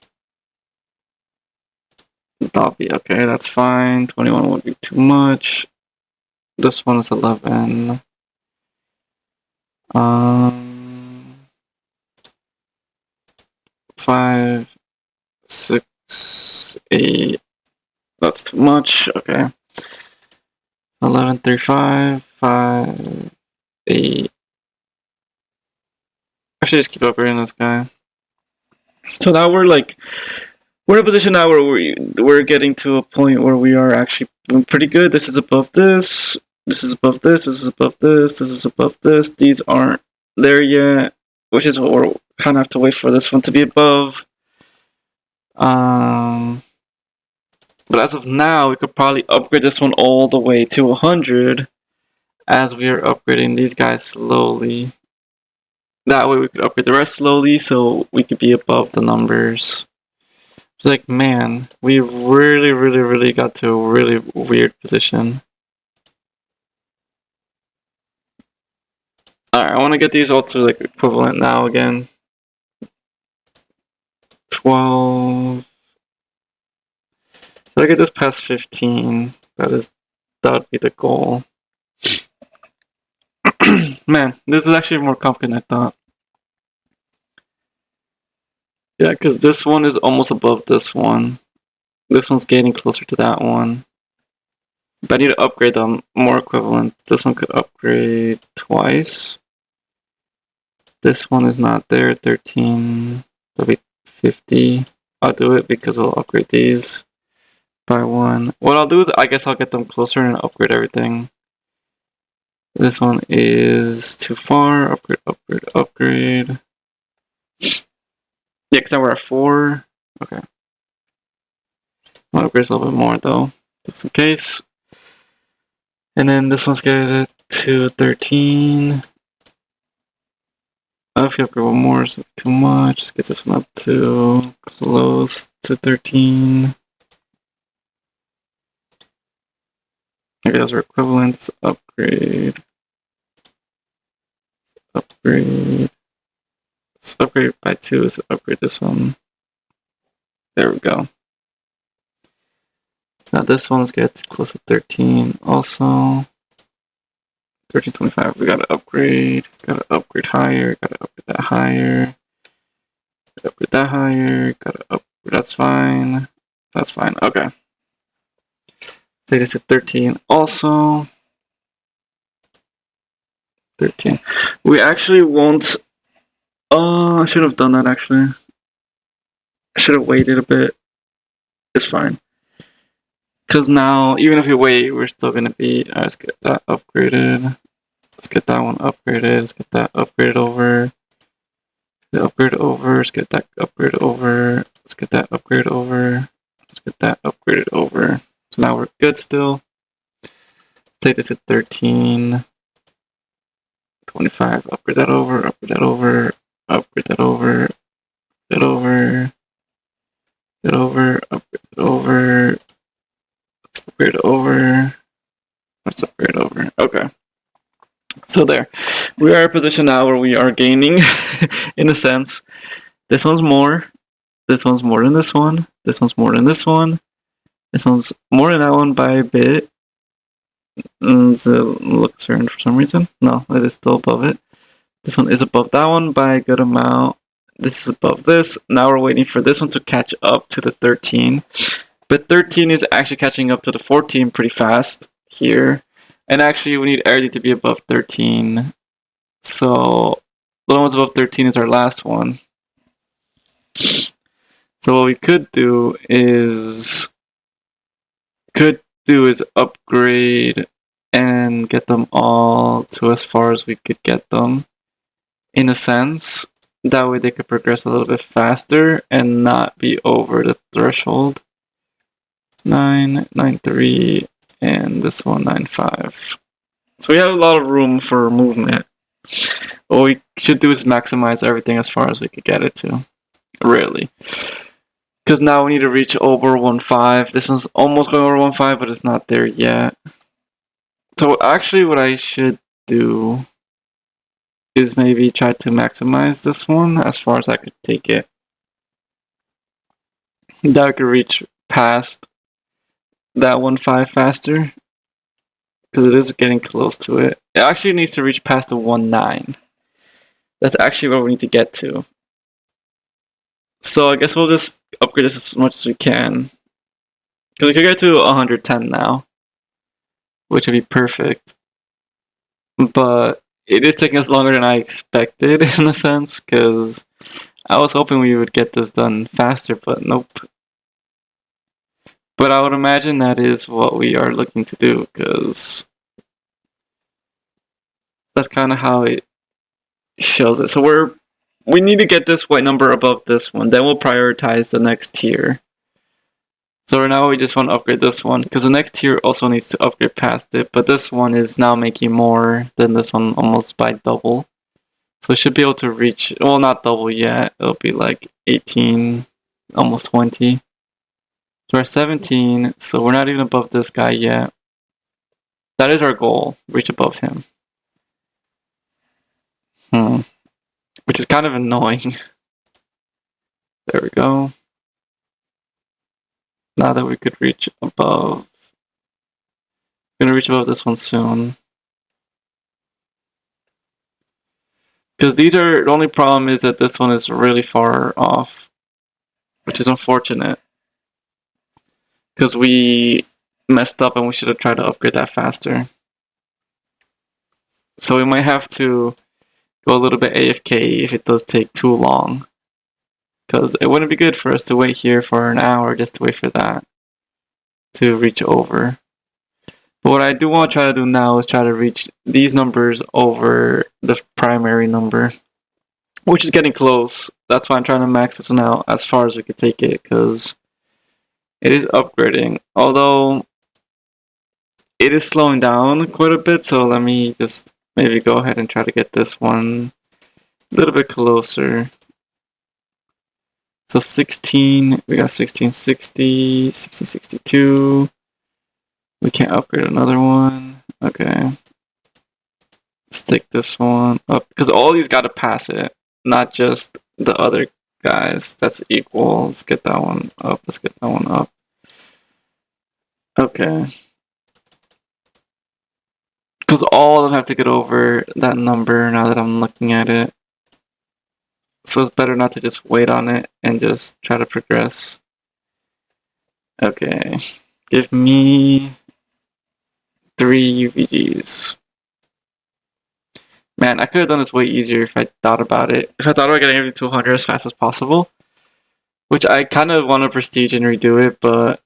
That'll be okay, that's fine. 21 won't be too much. This one is 11. 5, 6, 8. That's too much. Okay. 11, 35, 5, 8. I should just keep upgrading this guy. So now we're in a position now where we're getting to a point where we are actually doing pretty good. This is above this. This is above this. This is above this. This is above this. These aren't there yet, which is what we're kind of have to wait for this one to be above. But as of now, we could probably upgrade this one all the way to 100 as we are upgrading these guys slowly. That way we could upgrade the rest slowly so we could be above the numbers. It's like, man, we really got to a really weird position. Alright, I want to get these all to equivalent now again. 12. If I get this past 15, that would be the goal. Man, this is actually more complicated than I thought. Yeah, because this one is almost above this one. This one's getting closer to that one. But I need to upgrade them more equivalent. This one could upgrade twice. This one is not there, 13. That'll be 50. I'll do it because we'll upgrade these by 1. What I'll do is I guess I'll get them closer and upgrade everything. This one is too far. Upgrade, upgrade, upgrade. Yeah, because now we're at 4. Okay. I'll upgrade a little bit more though, just in case. And then this one's get it to 13. If you upgrade one more, it's too much. Just get this one up to close to 13. Okay, those are equivalent. Let's upgrade. Upgrade. Let's upgrade by 2. Let's upgrade this one. There we go. Now this one, let's get close to 13 also. 1325, we gotta upgrade higher, gotta upgrade that higher. Gotta upgrade that higher, gotta upgrade, that's fine. That's fine, okay. Take this to 13 also. 13. We actually won't, I should have done that actually. I should have waited a bit. It's fine. Because now, even if we wait, we're still going to be... let's get that upgraded. Let's get that one upgraded. Let's get that upgraded over. Upgrade over. Let's get that upgraded over. Let's get that upgraded over. Let's get that upgraded over. So now we're good still. Let's take this at 13. 25. Upgrade that over. Upgrade that over. Upgrade that over. Get over. Get over. Upgrade it over. Let's upgrade it over. Let's upgrade it over. Okay. So there. We are in a position now where we are gaining, in a sense. This one's more. This one's more than this one. This one's more than this one. This one's more than that one by a bit. So looks certain for some reason. No, it is still above it. This one is above that one by a good amount. This is above this. Now we're waiting for this one to catch up to the 13. But 13 is actually catching up to the 14 pretty fast here. And actually, we need everything to be above 13. So the one that's above 13 is our last one. So what we could do is upgrade and get them all to as far as we could get them, in a sense. That way they could progress a little bit faster and not be over the threshold. 9, 9, 3, and this one 9, 5. So we have a lot of room for movement. What we should do is maximize everything as far as we could get it to. Really. Because now we need to reach over 1.5. This one's almost going over 1.5, but it's not there yet. So actually what I should do is maybe try to maximize this one as far as I could take it. That I could reach past that 1.5 faster. Because it is getting close to it. It actually needs to reach past the 1.9. That's actually what we need to get to. So I guess we'll just upgrade this as much as we can. Because we could get to 110 now. Which would be perfect. But it is taking us longer than I expected, in a sense. Because I was hoping we would get this done faster, but nope. But I would imagine that is what we are looking to do. Because that's kind of how it shows it. So we need to get this white number above this one. Then we'll prioritize the next tier. So right now we just want to upgrade this one. Because the next tier also needs to upgrade past it. But this one is now making more than this one, almost by double. So we should be able to reach, well, not double yet. It'll be like 18, almost 20. So we're 17. So we're not even above this guy yet. That is our goal. Reach above him. Which is kind of annoying. There we go. Now that we could reach above. We're gonna reach above this one soon. Because these are, the only problem is that this one is really far off. Which is unfortunate. Because we messed up and we should have tried to upgrade that faster. So we might have to go a little bit AFK if it does take too long. Because it wouldn't be good for us to wait here for an hour just to wait for that to reach over. But what I do want to try to do now is try to reach these numbers over the primary number, which is getting close. That's why I'm trying to max this one out as far as we could take it, because it is upgrading. Although it is slowing down quite a bit, so let me just maybe go ahead and try to get this one a little bit closer. So 16, we got 1660, 1662. We can't upgrade another one. Okay. Let's take this one up. Because all these got to pass it, not just the other guys. That's equal. Let's get that one up. Let's get that one up. Okay. Because all of them have to get over that number now that I'm looking at it. So it's better not to just wait on it and just try to progress. Okay. Give me 3 UVGs. Man, I could have done this way easier if I thought about it. If I thought about getting everything to 100 as fast as possible. Which I kind of want to prestige and redo it, but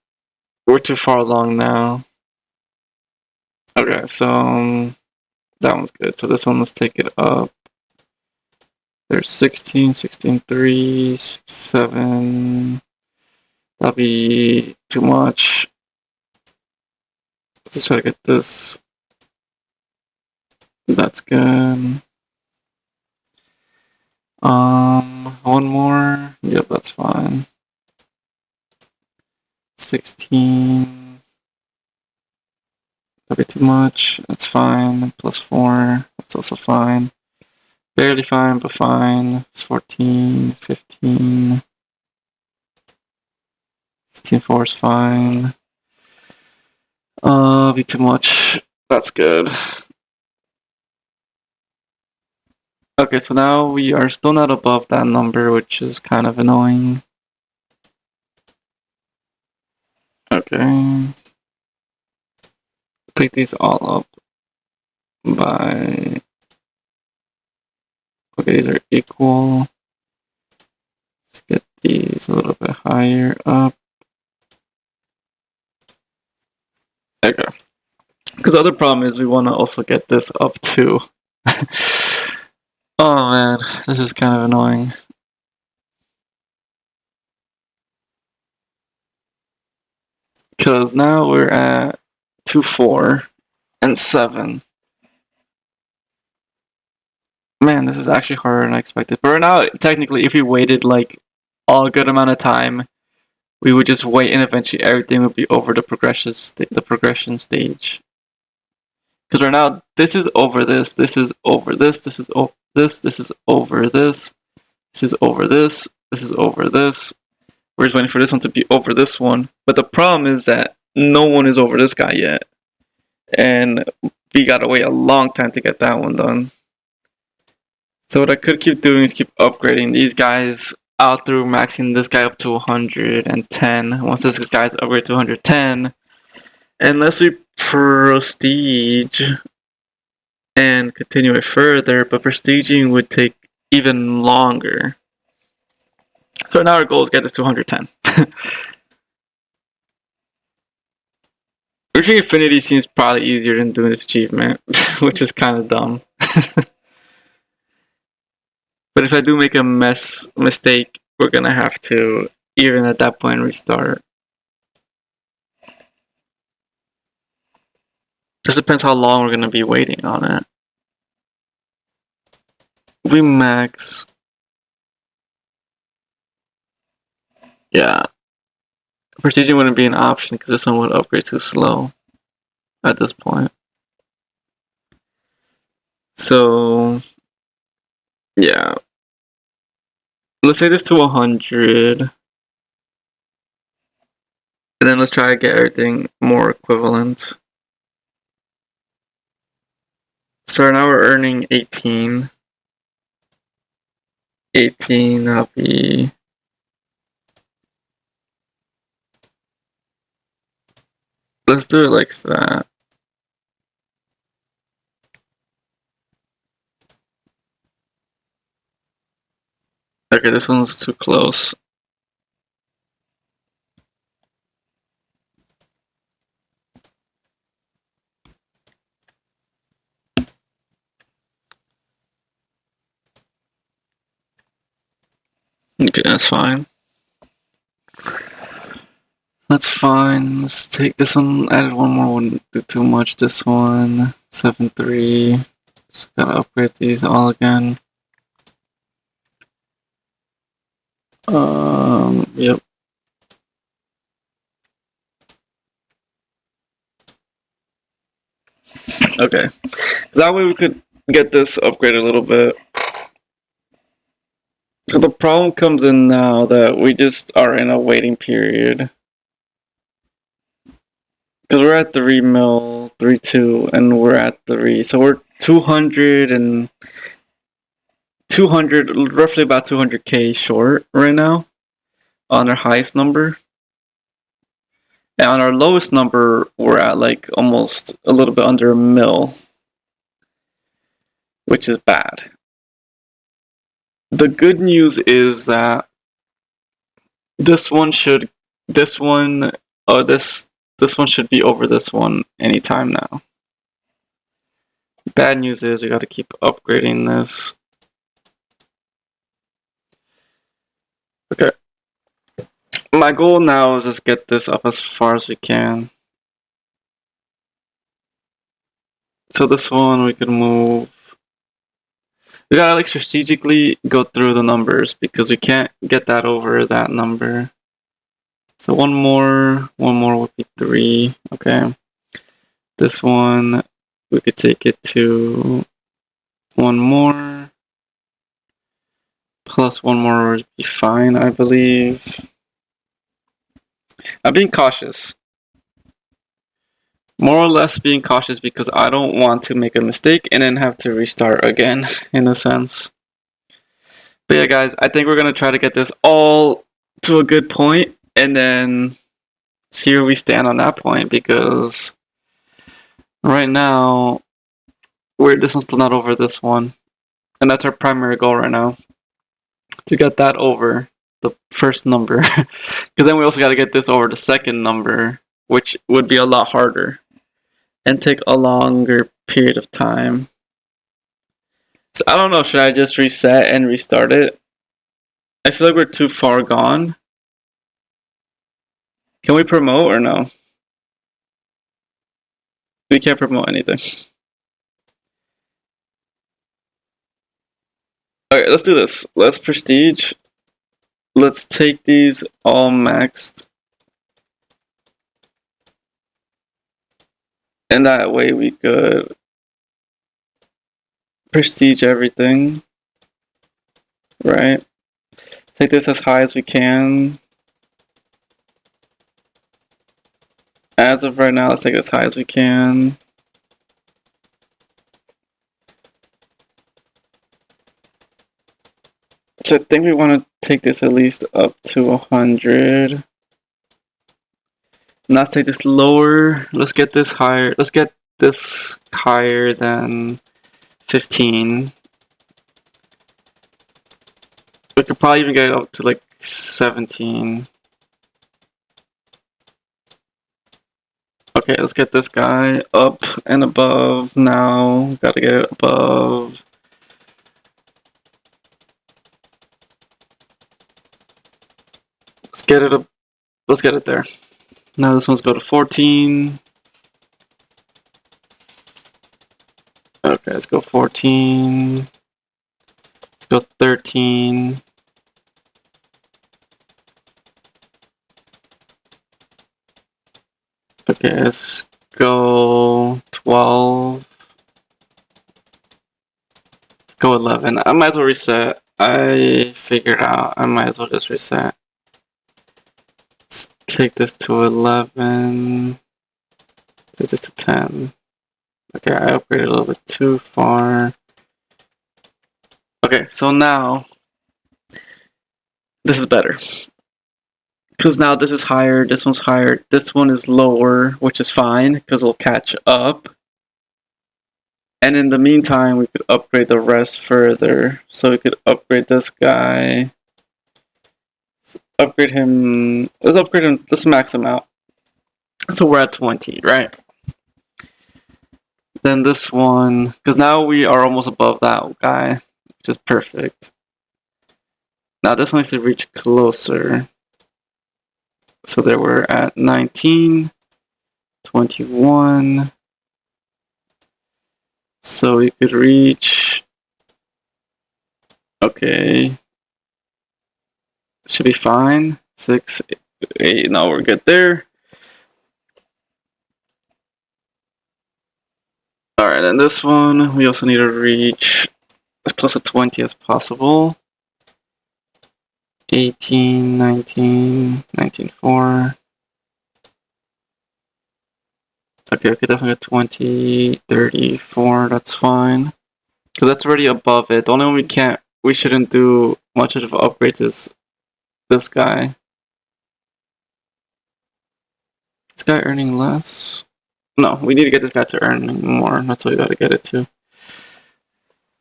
We're too far along now. Okay, so that one's good. So this one, let's take it up. There's 16, 16, 3, 6, 7. That'll be too much. Let's try to get this. That's good. One more. Yep, that's fine. 16. That'll be too much. That's fine. Plus 4. That's also fine. Barely fine, but fine. 14, 15. 16.4 is fine. Be too much. That's good. Okay, so now we are still not above that number, which is kind of annoying. Okay. Take these all up by... Okay, these are equal. Let's get these a little bit higher up. There you go. Because the other problem is we want to also get this up too. Oh man, this is kind of annoying. Because now we're at 2, 4, and 7. Man, this is actually harder than I expected. But right now, technically, if we waited like a good amount of time, we would just wait and eventually everything would be over the progression stage. Because right now, this is over this, this is over this, this is over this, this is over this, this is over this, this is over this. We're just waiting for this one to be over this one. But the problem is that no one is over this guy yet. And we gotta wait a long time to get that one done. So what I could keep doing is keep upgrading these guys out through maxing this guy up to 110. Once this guy's upgraded to 110, unless we prestige and continue it further, but prestiging would take even longer. So now our goal is to get this to 110. Reaching infinity seems probably easier than doing this achievement, which is kind of dumb. But if I do make a mistake, we're gonna have to, even at that point, restart. Just depends how long we're gonna be waiting on it. We max. Yeah. Prestiging wouldn't be an option because this one would upgrade too slow at this point. So, yeah. Let's say this to 100. And then let's try to get everything more equivalent. So now we're earning 18. 18, that'll be... Let's do it like that. Okay, this one's too close. Okay, that's fine. That's fine. Let's take this one. Added one more. Wouldn't do too much. This one. 7.3. Just gotta upgrade these all again. Yep. Okay. That way we could get this upgraded a little bit. So the problem comes in now that we just are in a waiting period. Because we're at 3 mil, 3.2, and we're at 3. So we're 200 and 200, roughly about 200k short right now on our highest number. And on our lowest number, we're at like almost a little bit under a mil, which is bad. The good news is that this this one should be over this one anytime now. Bad news is we got to keep upgrading this. Okay. My goal now is just get this up as far as we can. So this one we can move. We gotta like strategically go through the numbers because we can't get that over that number. So one more would be 3. Okay. This one we could take it to 1 more. Plus 1 more would be fine, I believe. I'm being cautious. More or less being cautious because I don't want to make a mistake and then have to restart again, in a sense. But yeah, guys, I think we're going to try to get this all to a good point and then see where we stand on that point, because right now, this one's still not over this one. And that's our primary goal right now, to get that over the first number. Because then we also got to get this over the second number, which would be a lot harder and take a longer period of time. So I don't know, should I just reset and restart it? I feel like we're too far gone. Can we promote or no? We can't promote anything. Okay, let's do this. Let's prestige. Let's take these all maxed. And that way we could prestige everything. Right? Take this as high as we can. As of right now, let's take it as high as we can. So I think we want to take this at least up to 100. Now let's take this lower. Let's get this higher. Let's get this higher than 15. We could probably even get it up to like 17. Okay, let's get this guy up and above now. Gotta get it above. Let's get it up. Let's get it there. Now this one's go to 14. Okay, let's go 14. Let's go 13. Okay, let's go 12. Go 11. I might as well reset. I figured out I might as well just reset. Let's take this to 11. Take this to 10. Okay, I upgraded a little bit too far. Okay, so now this is better. Because now this is higher, this one's higher, this one is lower, which is fine because we'll catch up. And in the meantime, we could upgrade the rest further. So we could upgrade this guy. Upgrade him. Let's upgrade him. Let's max him out. So we're at 20, right? Then this one, because now we are almost above that guy, which is perfect. Now this one needs to reach closer. So there we're at 19, 21. So we could reach, okay, should be fine. 6, 8, no, we're good there. Alright, and this one, we also need to reach as close to 20 as possible. 18, 19, 19.4. Okay, we could definitely get 20, 34, that's fine. Because that's already above it. The only one we shouldn't do much of upgrades is this guy. This guy earning less? No, we need to get this guy to earning more. That's what we gotta get it to.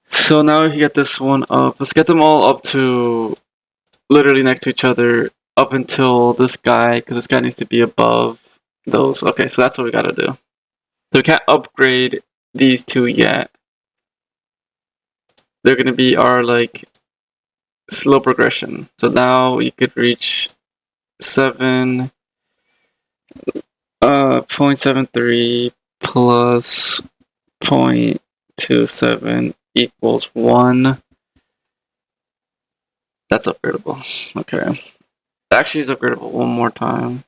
So now we can get this one up. Let's get them all up to literally next to each other up until this guy, because this guy needs to be above those. Okay, so that's what we gotta do. So we can't upgrade these two yet. They're gonna be our like slow progression. So now we could reach 0.73 plus 0.27 equals 1. That's upgradable. Okay. Actually, it's upgradable one more time.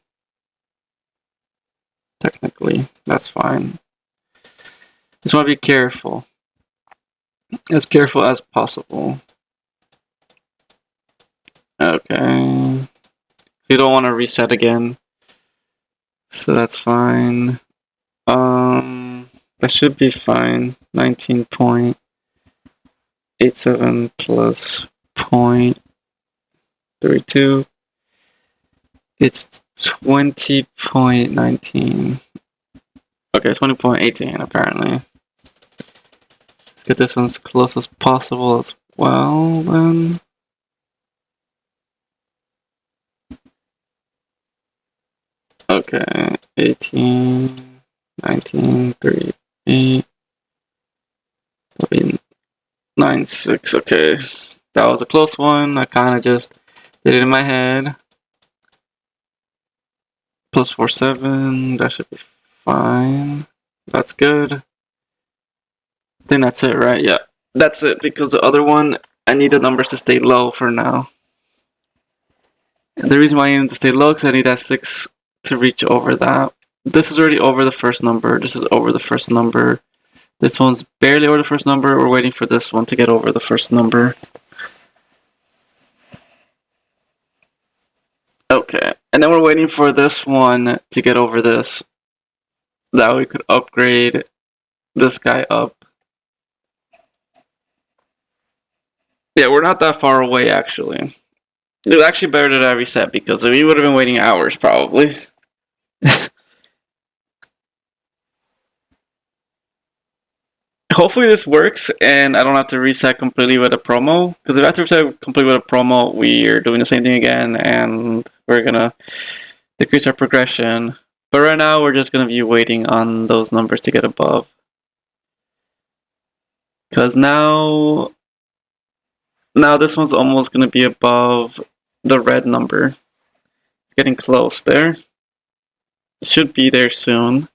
Technically, that's fine. Just want to be careful. As careful as possible. Okay. You don't want to reset again. So that's fine. That should be fine. 19.87 plus 0.32. It's 20.19. Okay, 20.18 apparently. Let's get this one as close as possible as well then. Okay, 18, 19, 38, 96. Okay, that was a close one. I kind of just did it in my head. Plus 47, that should be fine. That's good. I think that's it, right? Yeah, that's it, because the other one, I need the numbers to stay low for now. And the reason why I need them to stay low, because I need that 6 to reach over that. This is already over the first number. This is over the first number. This one's barely over the first number. We're waiting for this one to get over the first number. Okay, and then we're waiting for this one to get over this. That we could upgrade this guy up. Yeah, we're not that far away, actually. It was actually better that I reset, because we would have been waiting hours, probably. Hopefully this works, and I don't have to reset completely with a promo. Because if I have to reset completely with a promo, we're doing the same thing again, and we're gonna decrease our progression. But right now, we're just gonna be waiting on those numbers to get above. Because now this one's almost gonna be above the red number. It's getting close there. It should be there soon.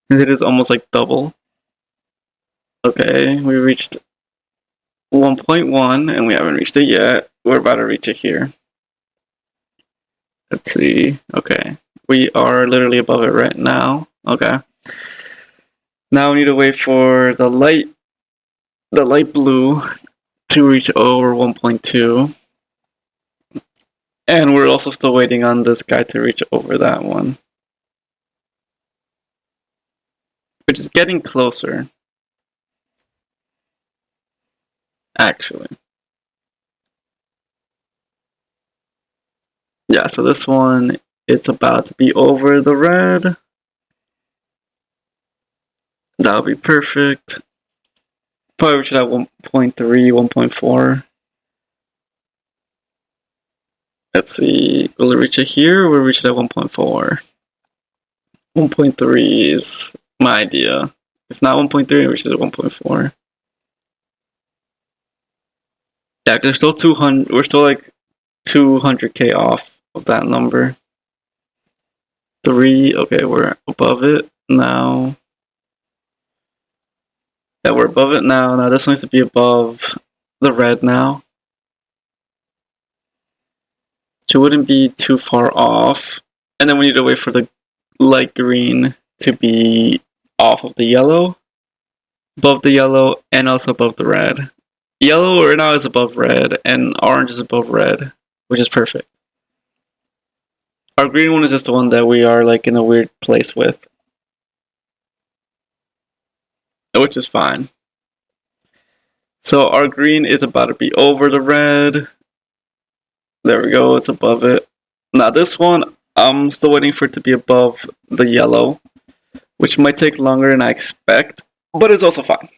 And it is almost like double. Okay, we reached 1.1 and we haven't reached it yet. We're about to reach it here. Let's see. Okay, we are literally above it right now. Okay. Now we need to wait for the light blue to reach over 1.2. And we're also still waiting on this guy to reach over that one. Which is getting closer. Actually. Yeah, so this one, it's about to be over the red. That'll be perfect. Probably reach it at 1.3, 1.4. Let's see, will it reach it here or will it reach it at 1.4? 1.3 is my idea. If not 1.3, it reaches at 1.4. Yeah, there's still 200, we're still like 200k off of that number. 3, okay, we're above it now. Yeah, we're above it now. Now this one needs to be above the red now. Which wouldn't be too far off. And then we need to wait for the light green to be off of the yellow. Above the yellow and also above the red. Yellow right now is above red and orange is above red, which is perfect. Our green one is just the one that we are like in a weird place with. Which is fine. So our green is about to be over the red. There we go, it's above it. Now this one, I'm still waiting for it to be above the yellow, which might take longer than I expect, but it's also fine.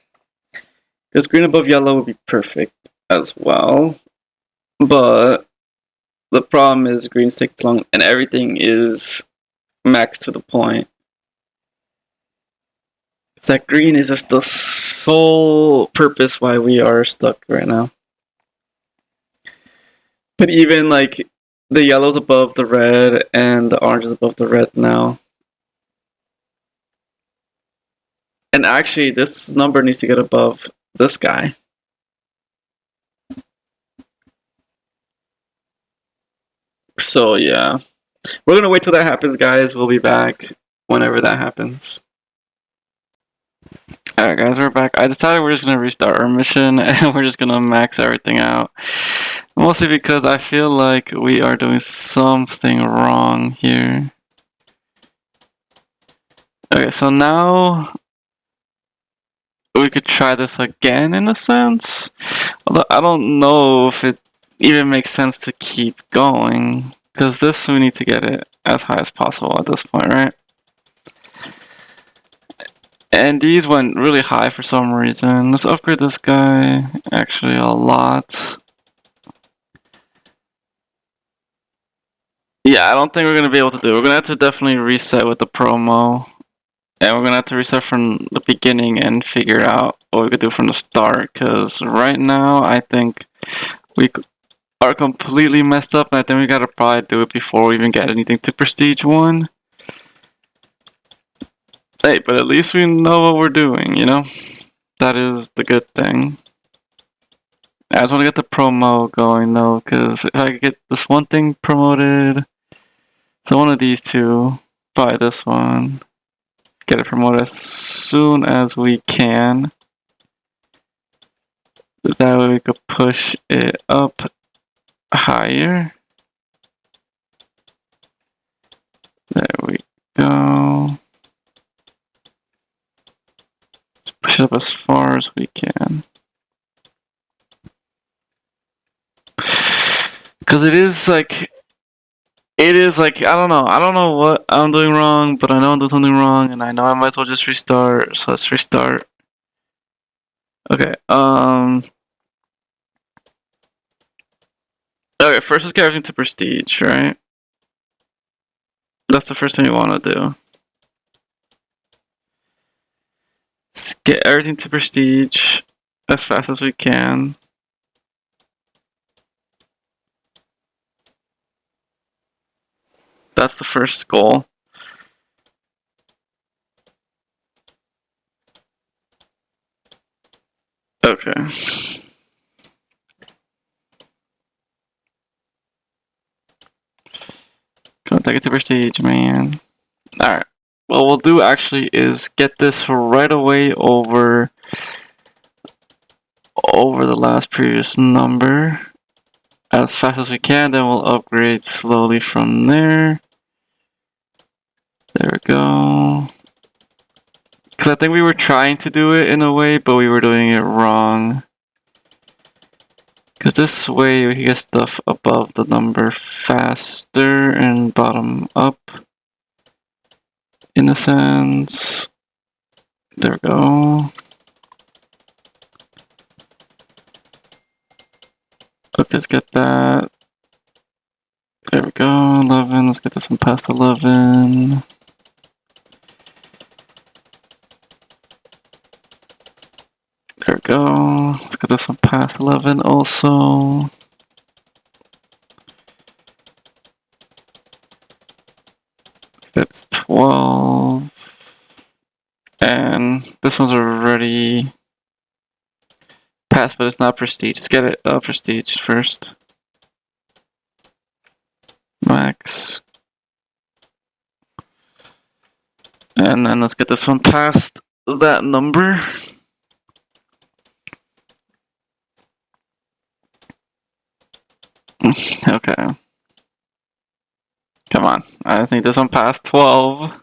Because green above yellow would be perfect as well. But the problem is greens take long and everything is max to the point. That green is just the sole purpose why we are stuck right now. But even like the yellow's above the red and the orange is above the red now. And actually, this number needs to get above this guy. So yeah, we're gonna wait till that happens, guys. We'll be back whenever that happens. Alright guys, we're back. I decided we're just gonna restart our mission and we're just gonna max everything out. Mostly because I feel like we are doing something wrong here. Okay, so now we could try this again in a sense. Although I don't know if it even makes sense to keep going. Because this, we need to get it as high as possible at this point, right? And these went really high for some reason. Let's upgrade this guy actually a lot. Yeah, I don't think we're going to be able to do it. We're going to have to definitely reset with the promo. And we're going to have to reset from the beginning and figure out what we could do from the start. Because right now, I think we are completely messed up. And I think we got to probably do it before we even get anything to Prestige 1. Hey, but at least we know what we're doing, you know? That is the good thing. I just want to get the promo going though, because if I could get this one thing promoted, so one of these two, probably this one, get it promoted as soon as we can. That way we could push it up higher. There we go. Let's push it up as far as we can. Because it is like, I don't know what I'm doing wrong, but I know I'm doing something wrong, and I know I might as well just restart, so let's restart. Okay, okay, first let's get everything to Prestige, right? That's the first thing we want to do. Let's get everything to Prestige as fast as we can. That's the first goal. Okay. Come on, take it to Prestige, man. Alright. What we'll do actually is get this right away over the last previous number as fast as we can, then we'll upgrade slowly from there. There we go. Because I think we were trying to do it in a way, but we were doing it wrong. Because this way we can get stuff above the number faster and bottom up. In a sense. There we go. Okay, let's get that. There we go, 11. Let's get this one past 11. There we go. Let's get this one past 11 also. That's 12. And this one's already passed, but it's not Prestige. Let's get it Prestige first. Max. And then let's get this one past that number. Okay. Come on. I just need this one past 12.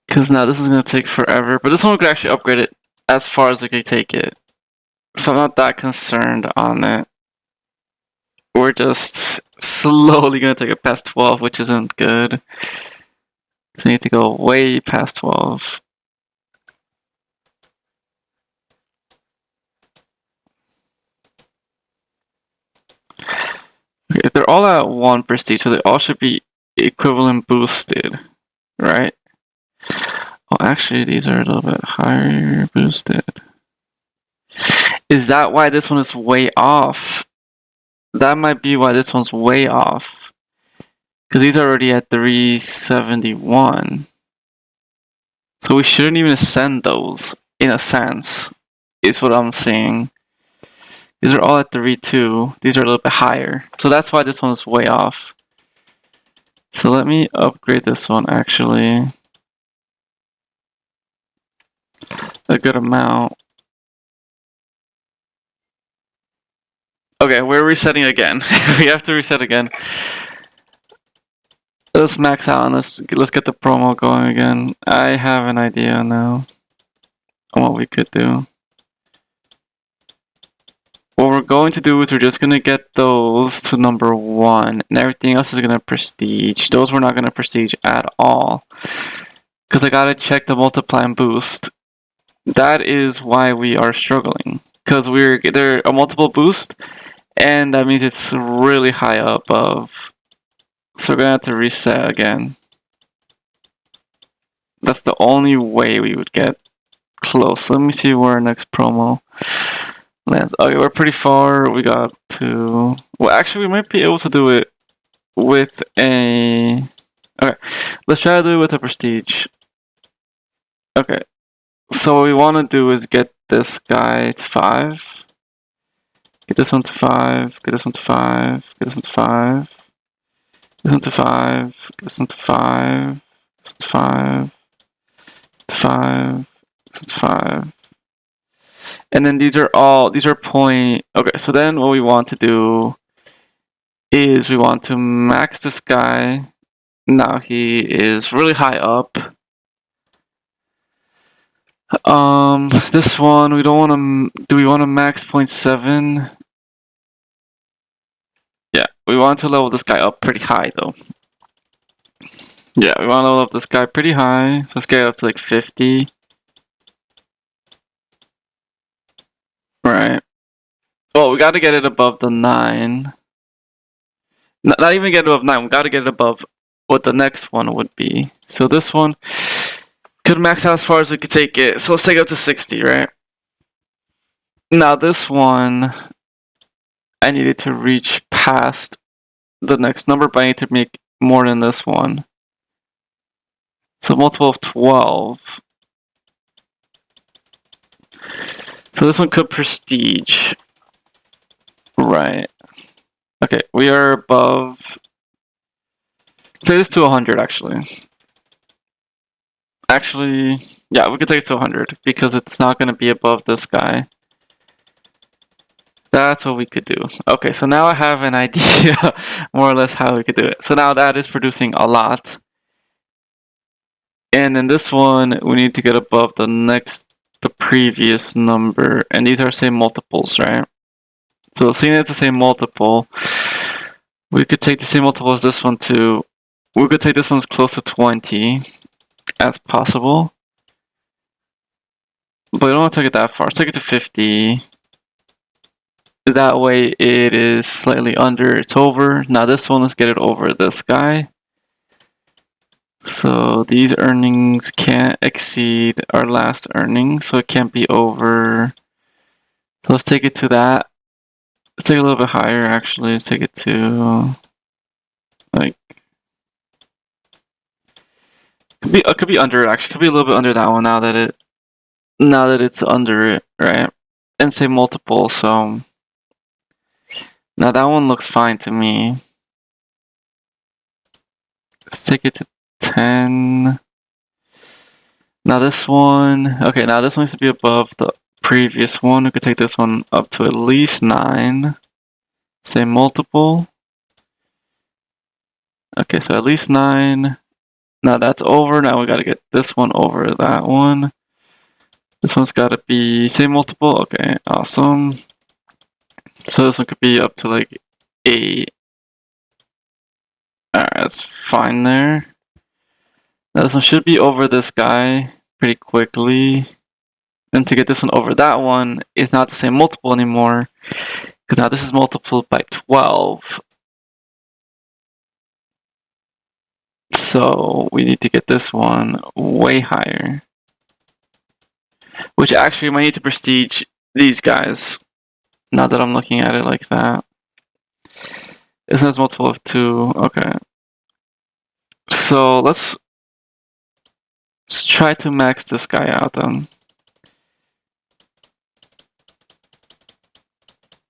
Because now this is going to take forever. But this one we could actually upgrade it as far as it could take it. So I'm not that concerned on it. We're just slowly going to take it past 12, which isn't good. So I need to go way past 12. Okay, they're all at 1 prestige, so they all should be equivalent boosted, right? Oh, actually, these are a little bit higher boosted. Is that why this one is way off? That might be why this one's way off. Because these are already at 371. So we shouldn't even send those, in a sense, is what I'm saying. These are all at 3.2. These are a little bit higher. So that's why this one is way off. So let me upgrade this one, actually. A good amount. Okay, we're resetting again. We have to reset again. Let's max out and let's get the promo going again. I have an idea now on what we could do. What we're going to do is we're just gonna get those to number 1, and everything else is gonna prestige. Those we're not gonna prestige at all, because I gotta check the multiply and boost. That is why we are struggling, because they're a multiple boost, and that means it's really high above. So we're gonna have to reset again. That's the only way we would get close. Let me see where our next promo lands. Okay, we're pretty far. We got to... Well, actually, we might be able to do it with a... Okay, let's try to do it with a prestige. Okay, so what we want to do is get this guy to 5. Get this one to 5. Get this one to 5. Get this one to 5. Get this one to 5. Get this one to 5. This one to 5. To 5. This one to 5. And then these are point. Okay, so then what we want to do is we want to max this guy. Now he is really high up. This one we don't want to. Do we want to max 0.7? Yeah, we want to level this guy up pretty high though. Yeah, we want to level up this guy pretty high. So let's get up to like 50. Right. Well, we got to get it above the 9. Not even get it above 9. We got to get it above what the next one would be. So this one could max out as far as we could take it. So let's take it up to 60, right? Now this one, I needed to reach past the next number, but I need to make more than this one. So multiple of 12. So this one could prestige. Right. Okay, we are above... Take this to 100, actually. Actually, yeah, we could take it to 100, because it's not going to be above this guy. That's what we could do. Okay, so now I have an idea, more or less, how we could do it. So now that is producing a lot. And then this one, we need to get above the previous number. And these are same multiples, right? So seeing it's the same multiple, we could take the same multiple as this one too. We could take this one as close to 20 as possible. But we don't want to take it that far. Let's take it to 50. That way it is slightly under, it's over. Now this one, let's get it over this guy. So these earnings can't exceed our last earnings, so it can't be over. So let's take it to that. Let's take it a little bit higher, actually. Let's take it to, like, could be under it, actually. Could be a little bit under that one now that it's under it, right? And say multiple, so now that one looks fine to me. Let's take it to 10. Now this one, okay, now this one needs to be above the previous one. We could take this one up to at least 9. Say multiple. Okay, so at least 9. Now that's over. Now we gotta get this one over that one. This one's gotta be same multiple. Okay, awesome. So this one could be up to like 8. Alright, that's fine there. Now this one should be over this guy pretty quickly. And to get this one over that one is not the same multiple anymore, because now this is multiplied by 12. So we need to get this one way higher. Which actually might need to prestige these guys. Now that I'm looking at it like that. It says multiple of 2. Okay. So let's try to max this guy out then.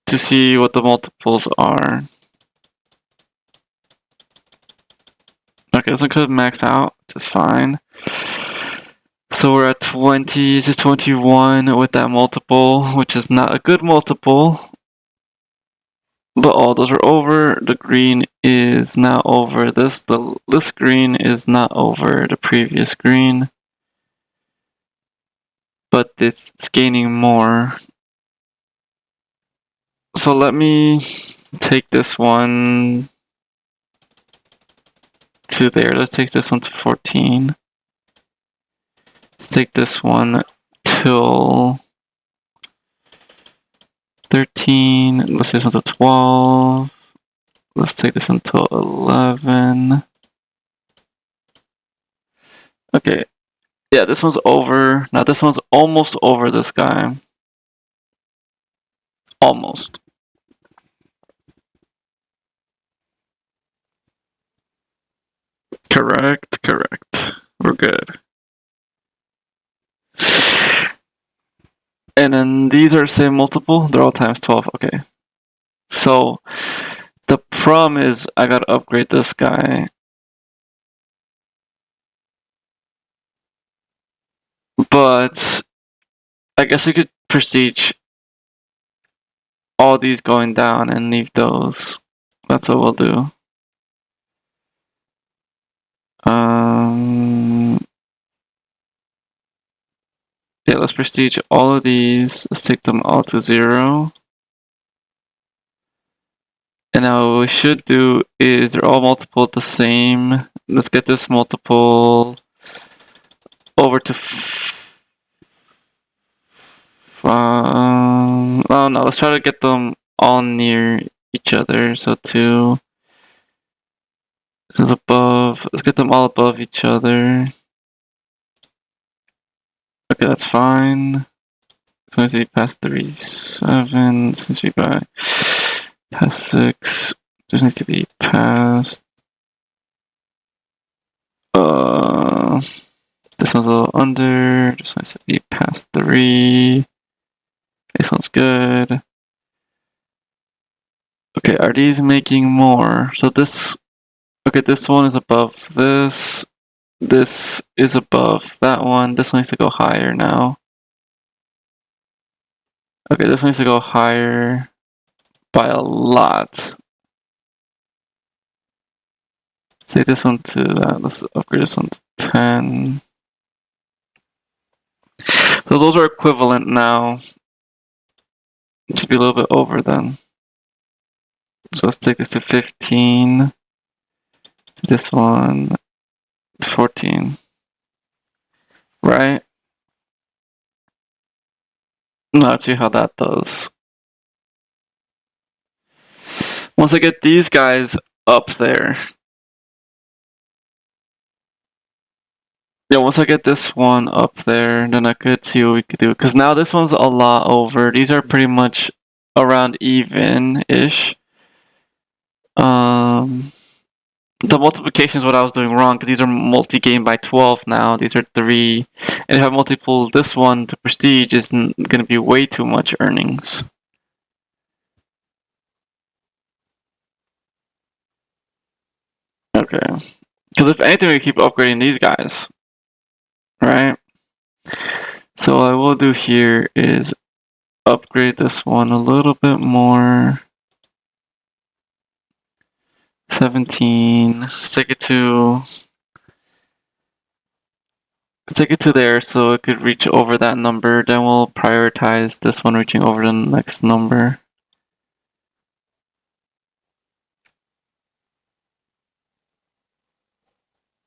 To see what the multiples are. Okay, so it could max out, which is fine. So we're at 20, this is 21 with that multiple, which is not a good multiple. But all those are over. The green is now over this. This green is not over the previous green. But it's gaining more. So let me take this one to there. Let's take this one to 14. Let's take this one till 13. Let's take this one to 12. Let's take this until 11. Okay. Yeah, this one's over. Now this one's almost over this guy. Almost. Correct. We're good. And then these are same multiple. They're all times 12. Okay. So the problem is I gotta upgrade this guy. But I guess we could prestige all these going down and leave those. That's what we'll do. Yeah, let's prestige all of these. Let's take them all to 0. And now what we should do is they're all multiple the same. Let's get this multiple over to oh no, let's try to get them all near each other. So 2. This is above. Let's get them all above each other. Okay, that's fine. This needs to be past 3, 7. This needs to be by past 6. This needs to be past. This one's a little under. This needs to be past 3. This one's good. Okay, are these making more? So this. Okay, this one is above this. This is above that one. This one needs to go higher now. Okay, this one needs to go higher by a lot. Take this one to that. Let's upgrade this one to 10. So those are equivalent now. It should be a little bit over then. So let's take this to 15. This one to 14. Right? Now let's see how that does. Once I get these guys up there. Yeah, once I get this one up there, then I could see what we could do. Because now this one's a lot over. These are pretty much around even-ish. The multiplication is what I was doing wrong, because these are multi-game by 12 now. These are 3. And if I multiple this one to prestige, it's going to be way too much earnings. Okay. Because if anything, we keep upgrading these guys. Right? So what I will do here is upgrade this one a little bit more. 17. Let's take it to there so it could reach over that number. Then we'll prioritize this one reaching over the next number.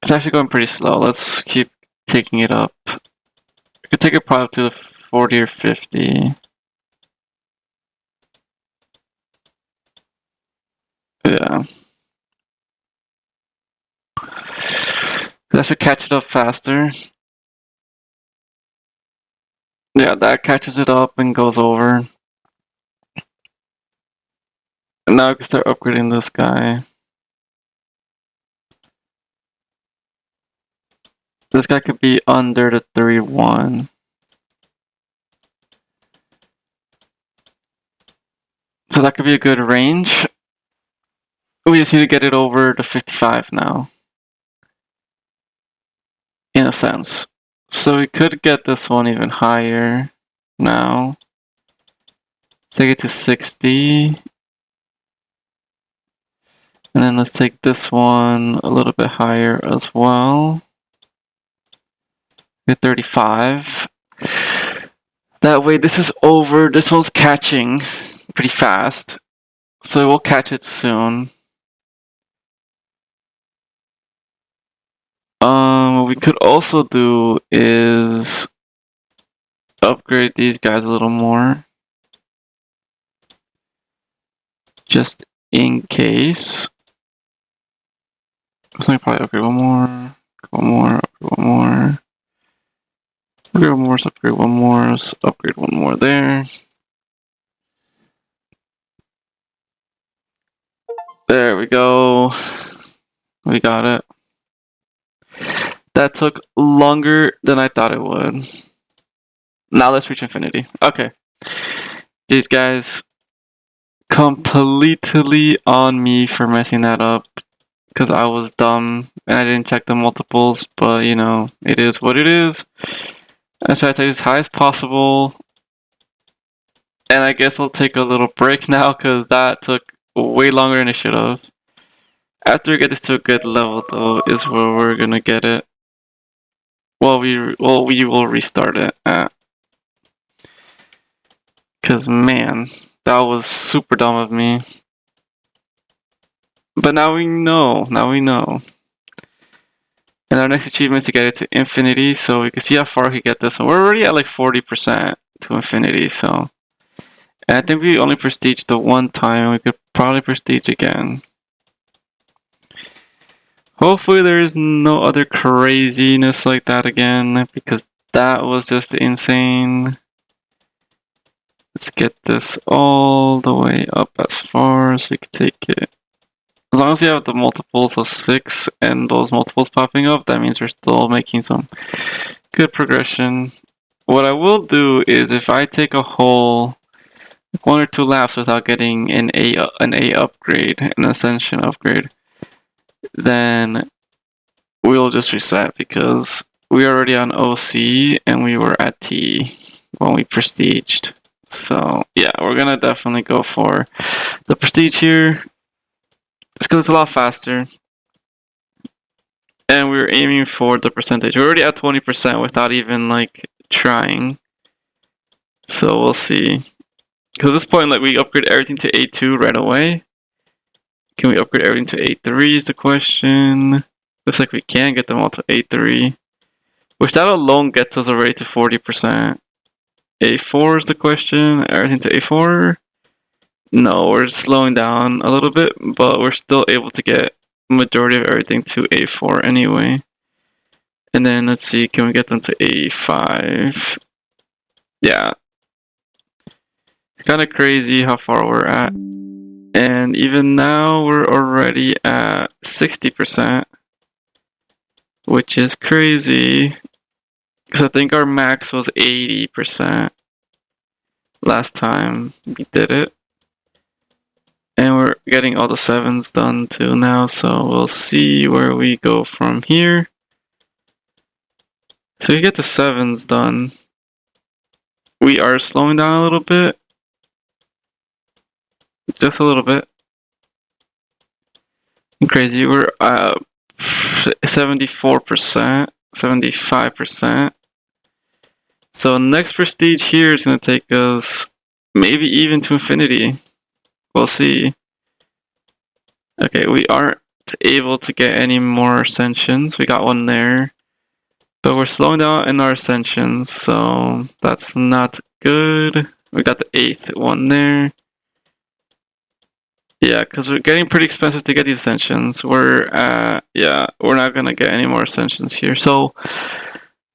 It's actually going pretty slow. Let's keep taking it up. I could take it probably up to the 40 or 50. Yeah. That should catch it up faster. Yeah, that catches it up and goes over. And now I can start upgrading this guy. This guy could be under the 3-1. So that could be a good range. We just need to get it over the 55 now. In a sense. So we could get this one even higher now. Take it to 60. And then let's take this one a little bit higher as well. Get 35. That way this is over. This one's catching pretty fast. So we'll catch it soon. What we could also do is upgrade these guys a little more. Just in case. So I probably upgrade one more, upgrade one more. Upgrade one more, upgrade one more, upgrade one more there. There we go. We got it. That took longer than I thought it would. Now let's reach infinity. Okay. These guys completely on me for messing that up. Because I was dumb and I didn't check the multiples. But, you know, it is what it is. I try to take as high as possible. And I guess I'll take a little break now because that took way longer than it should have. After we get this to a good level, though, is where we're gonna get it. Well, we will restart it at. Cause man, that was super dumb of me. But now we know. Now we know. And our next achievement is to get it to infinity, so we can see how far we can get this. And we're already at like 40% to infinity, so. And I think we only prestige the one time. We could probably prestige again. Hopefully there is no other craziness like that again, because that was just insane. Let's get this all the way up as far as we can take it. As long as we have the multiples of 6 and those multiples popping up, that means we're still making some good progression. What I will do is if I take a whole 1 or 2 laps without getting an A upgrade, an ascension upgrade, then we'll just reset because we're already on OC and we were at T when we prestiged. So yeah, we're gonna definitely go for the prestige here. It's because it's a lot faster. And we're aiming for the percentage. We're already at 20% without even like trying. So we'll see. Because at this point, like we upgrade everything to A2 right away. Can we upgrade everything to A3 is the question. Looks like we can get them all to A3. Which that alone gets us already to 40%. A4 is the question. Everything to A4? No, we're slowing down a little bit, but we're still able to get majority of everything to A4 anyway. And then let's see, can we get them to A5? Yeah. It's kind of crazy how far we're at. And even now we're already at 60%, which is crazy. Because I think our max was 80% last time we did it. And we're getting all the 7s done too now, so we'll see where we go from here. So we get the 7s done. We are slowing down a little bit. Just a little bit. Crazy, we're 74%, 75%. So next prestige here is going to take us maybe even to infinity. We'll see. Okay, we aren't able to get any more ascensions. We got one there. But we're slowing down in our ascensions, so that's not good. We got the 8th one there. Yeah, because we're getting pretty expensive to get these ascensions. We're not gonna get any more ascensions here. So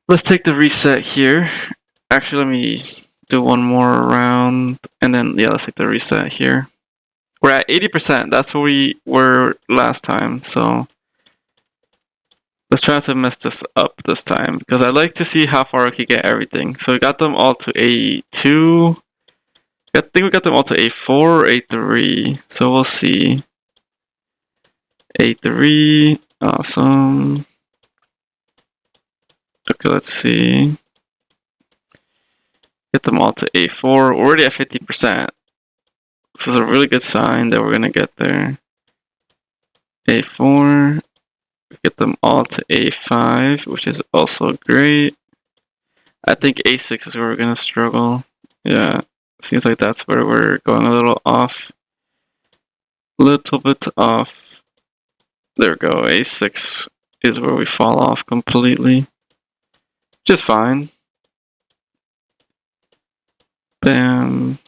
let's take the reset here. Actually, let me do one more round, and then let's take the reset here. We're at 80%. That's where we were last time. So let's try to mess this up this time because I like to see how far we can get everything. So we got them all to A2. I think we got them all to A4 or A3. So we'll see. A3. Awesome. Okay, let's see. Get them all to A4. We're already at 50%. This is a really good sign that we're going to get there. A4. Get them all to A5, which is also great. I think A6 is where we're going to struggle. Yeah, seems like that's where we're going a little off. Little bit off. There we go. A6 is where we fall off completely. Just fine. Bam.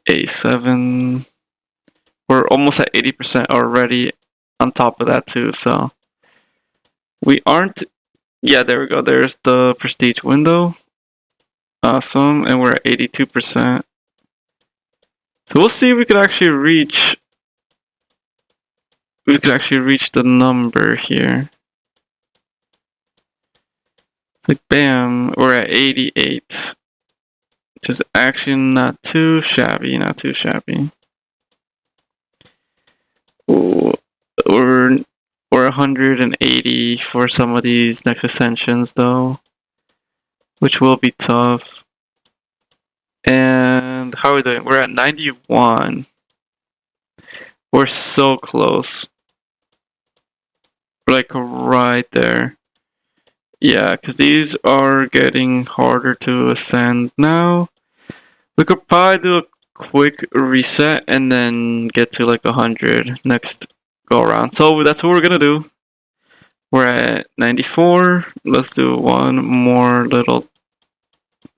A7. We're almost at 80% already on top of that too, so we aren't. Yeah, there we go. There's the prestige window. Awesome, and we're at 82%. So we'll see if we could actually reach. We could actually reach the number here. Like bam, we're at 88. Which is actually not too shabby, not too shabby. Ooh, we're 180 for some of these next ascensions though, which will be tough. And how are we doing? We're at 91. We're so close. We're like right there. Yeah, because these are getting harder to ascend now. We could probably do a quick reset and then get to like 100 next go around. So that's what we're gonna do. We're at 94. Let's do one more little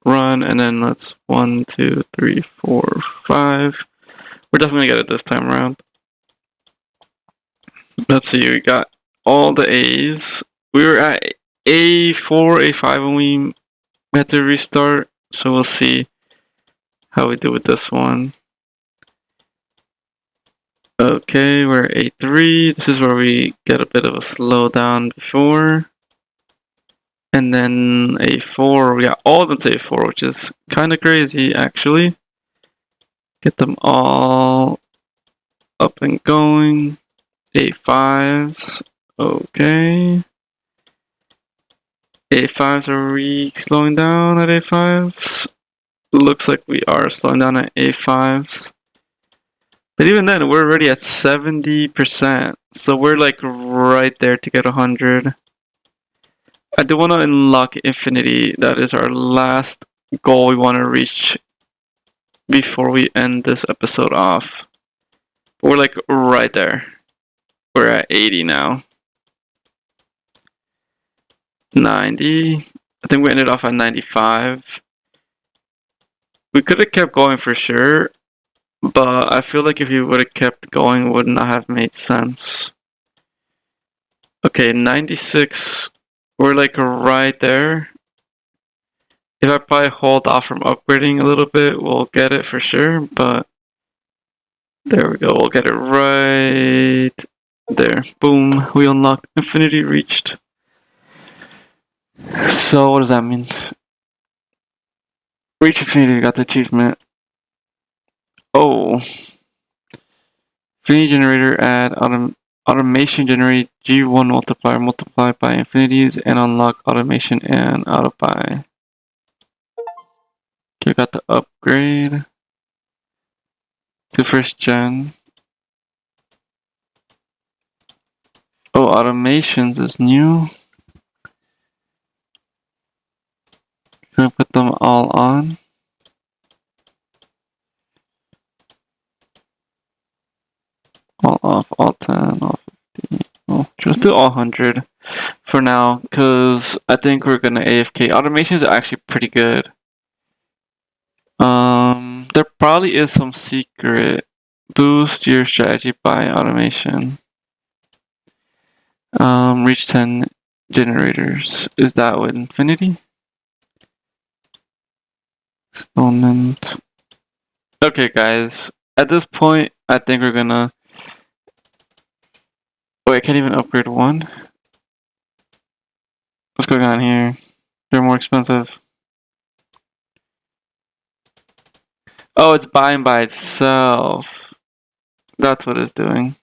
run and then let's 1, 2, 3, 4, 5. We're definitely gonna get it this time around. Let's see, we got all the A's. We were at A4, A5 when we had to restart. So we'll see how we do with this one. Okay, we're at A3. This is where we get a bit of a slowdown before. And then A4, we got all of them to A4, which is kind of crazy actually. Get them all up and going. A5s, okay. A5s, are we slowing down at A5s? Looks like we are slowing down at A5s. But even then, we're already at 70%. So we're like right there to get 100. I do want to unlock Infinity. That is our last goal we want to reach before we end this episode off. But we're like right there. We're at 80 now. 90. I think we ended off at 95. We could have kept going for sure, but I feel like if you would have kept going, it would not have made sense. Okay, 96. We're like right there. If I probably hold off from upgrading a little bit, we'll get it for sure, but there we go. We'll get it right there. Boom. We unlocked Infinity reached. So what does that mean? Reach Infinity, got the achievement. Oh. Infinity generator add automation generate G1 multiplier multiplied by infinities and unlock automation and auto buy. Okay, got the upgrade to first gen. Oh, automations is new. Gonna put them all on. All off, all 10, all 50. Oh, just do all 100 for now, because I think we're gonna AFK. Automation is actually pretty good. There probably is some secret boost your strategy by automation. Reach 10 generators. Is that with infinity? Exponent. Okay, guys. At this point, I think we're gonna... Wait, I can't even upgrade one? What's going on here? They're more expensive. Oh, it's buying by itself. That's what it's doing.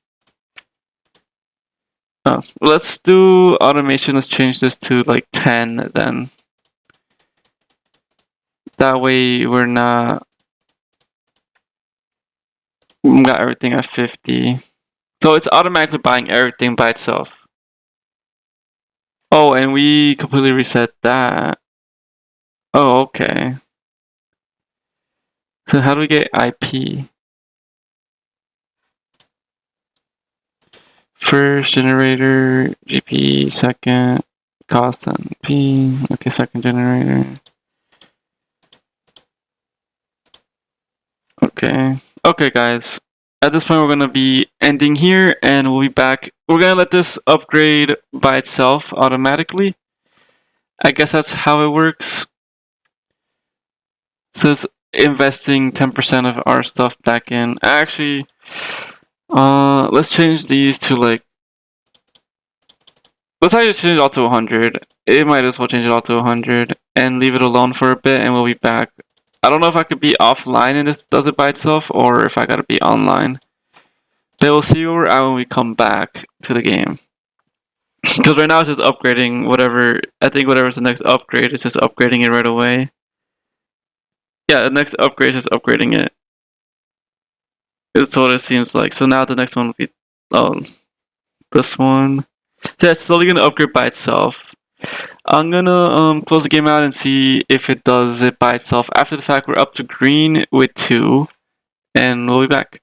Oh, let's do automation. Let's change this to like 10 then. That way we're not... We got everything at 50. So it's automatically buying everything by itself. Oh, and we completely reset that. Oh, okay. So how do we get IP? First generator, GP, second, cost on P. Okay, second generator. Okay. Okay, guys. At this point, we're going to be ending here, and we'll be back. We're going to let this upgrade by itself automatically. I guess that's how it works. It says investing 10% of our stuff back in. Actually, let's change these to like... Let's actually change it all to 100. It might as well change it all to 100 and leave it alone for a bit, and we'll be back. I don't know if I could be offline and this does it by itself, or if I gotta be online. But we'll see where we're at when we come back to the game. Because right now it's just upgrading whatever... I think whatever's the next upgrade is just upgrading it right away. Yeah, the next upgrade is just upgrading it. It's what it seems like. So now the next one will be... this one. So it's slowly gonna upgrade by itself. I'm gonna close the game out and see if it does it by itself. After the fact, we're up to green with 2, and we'll be back.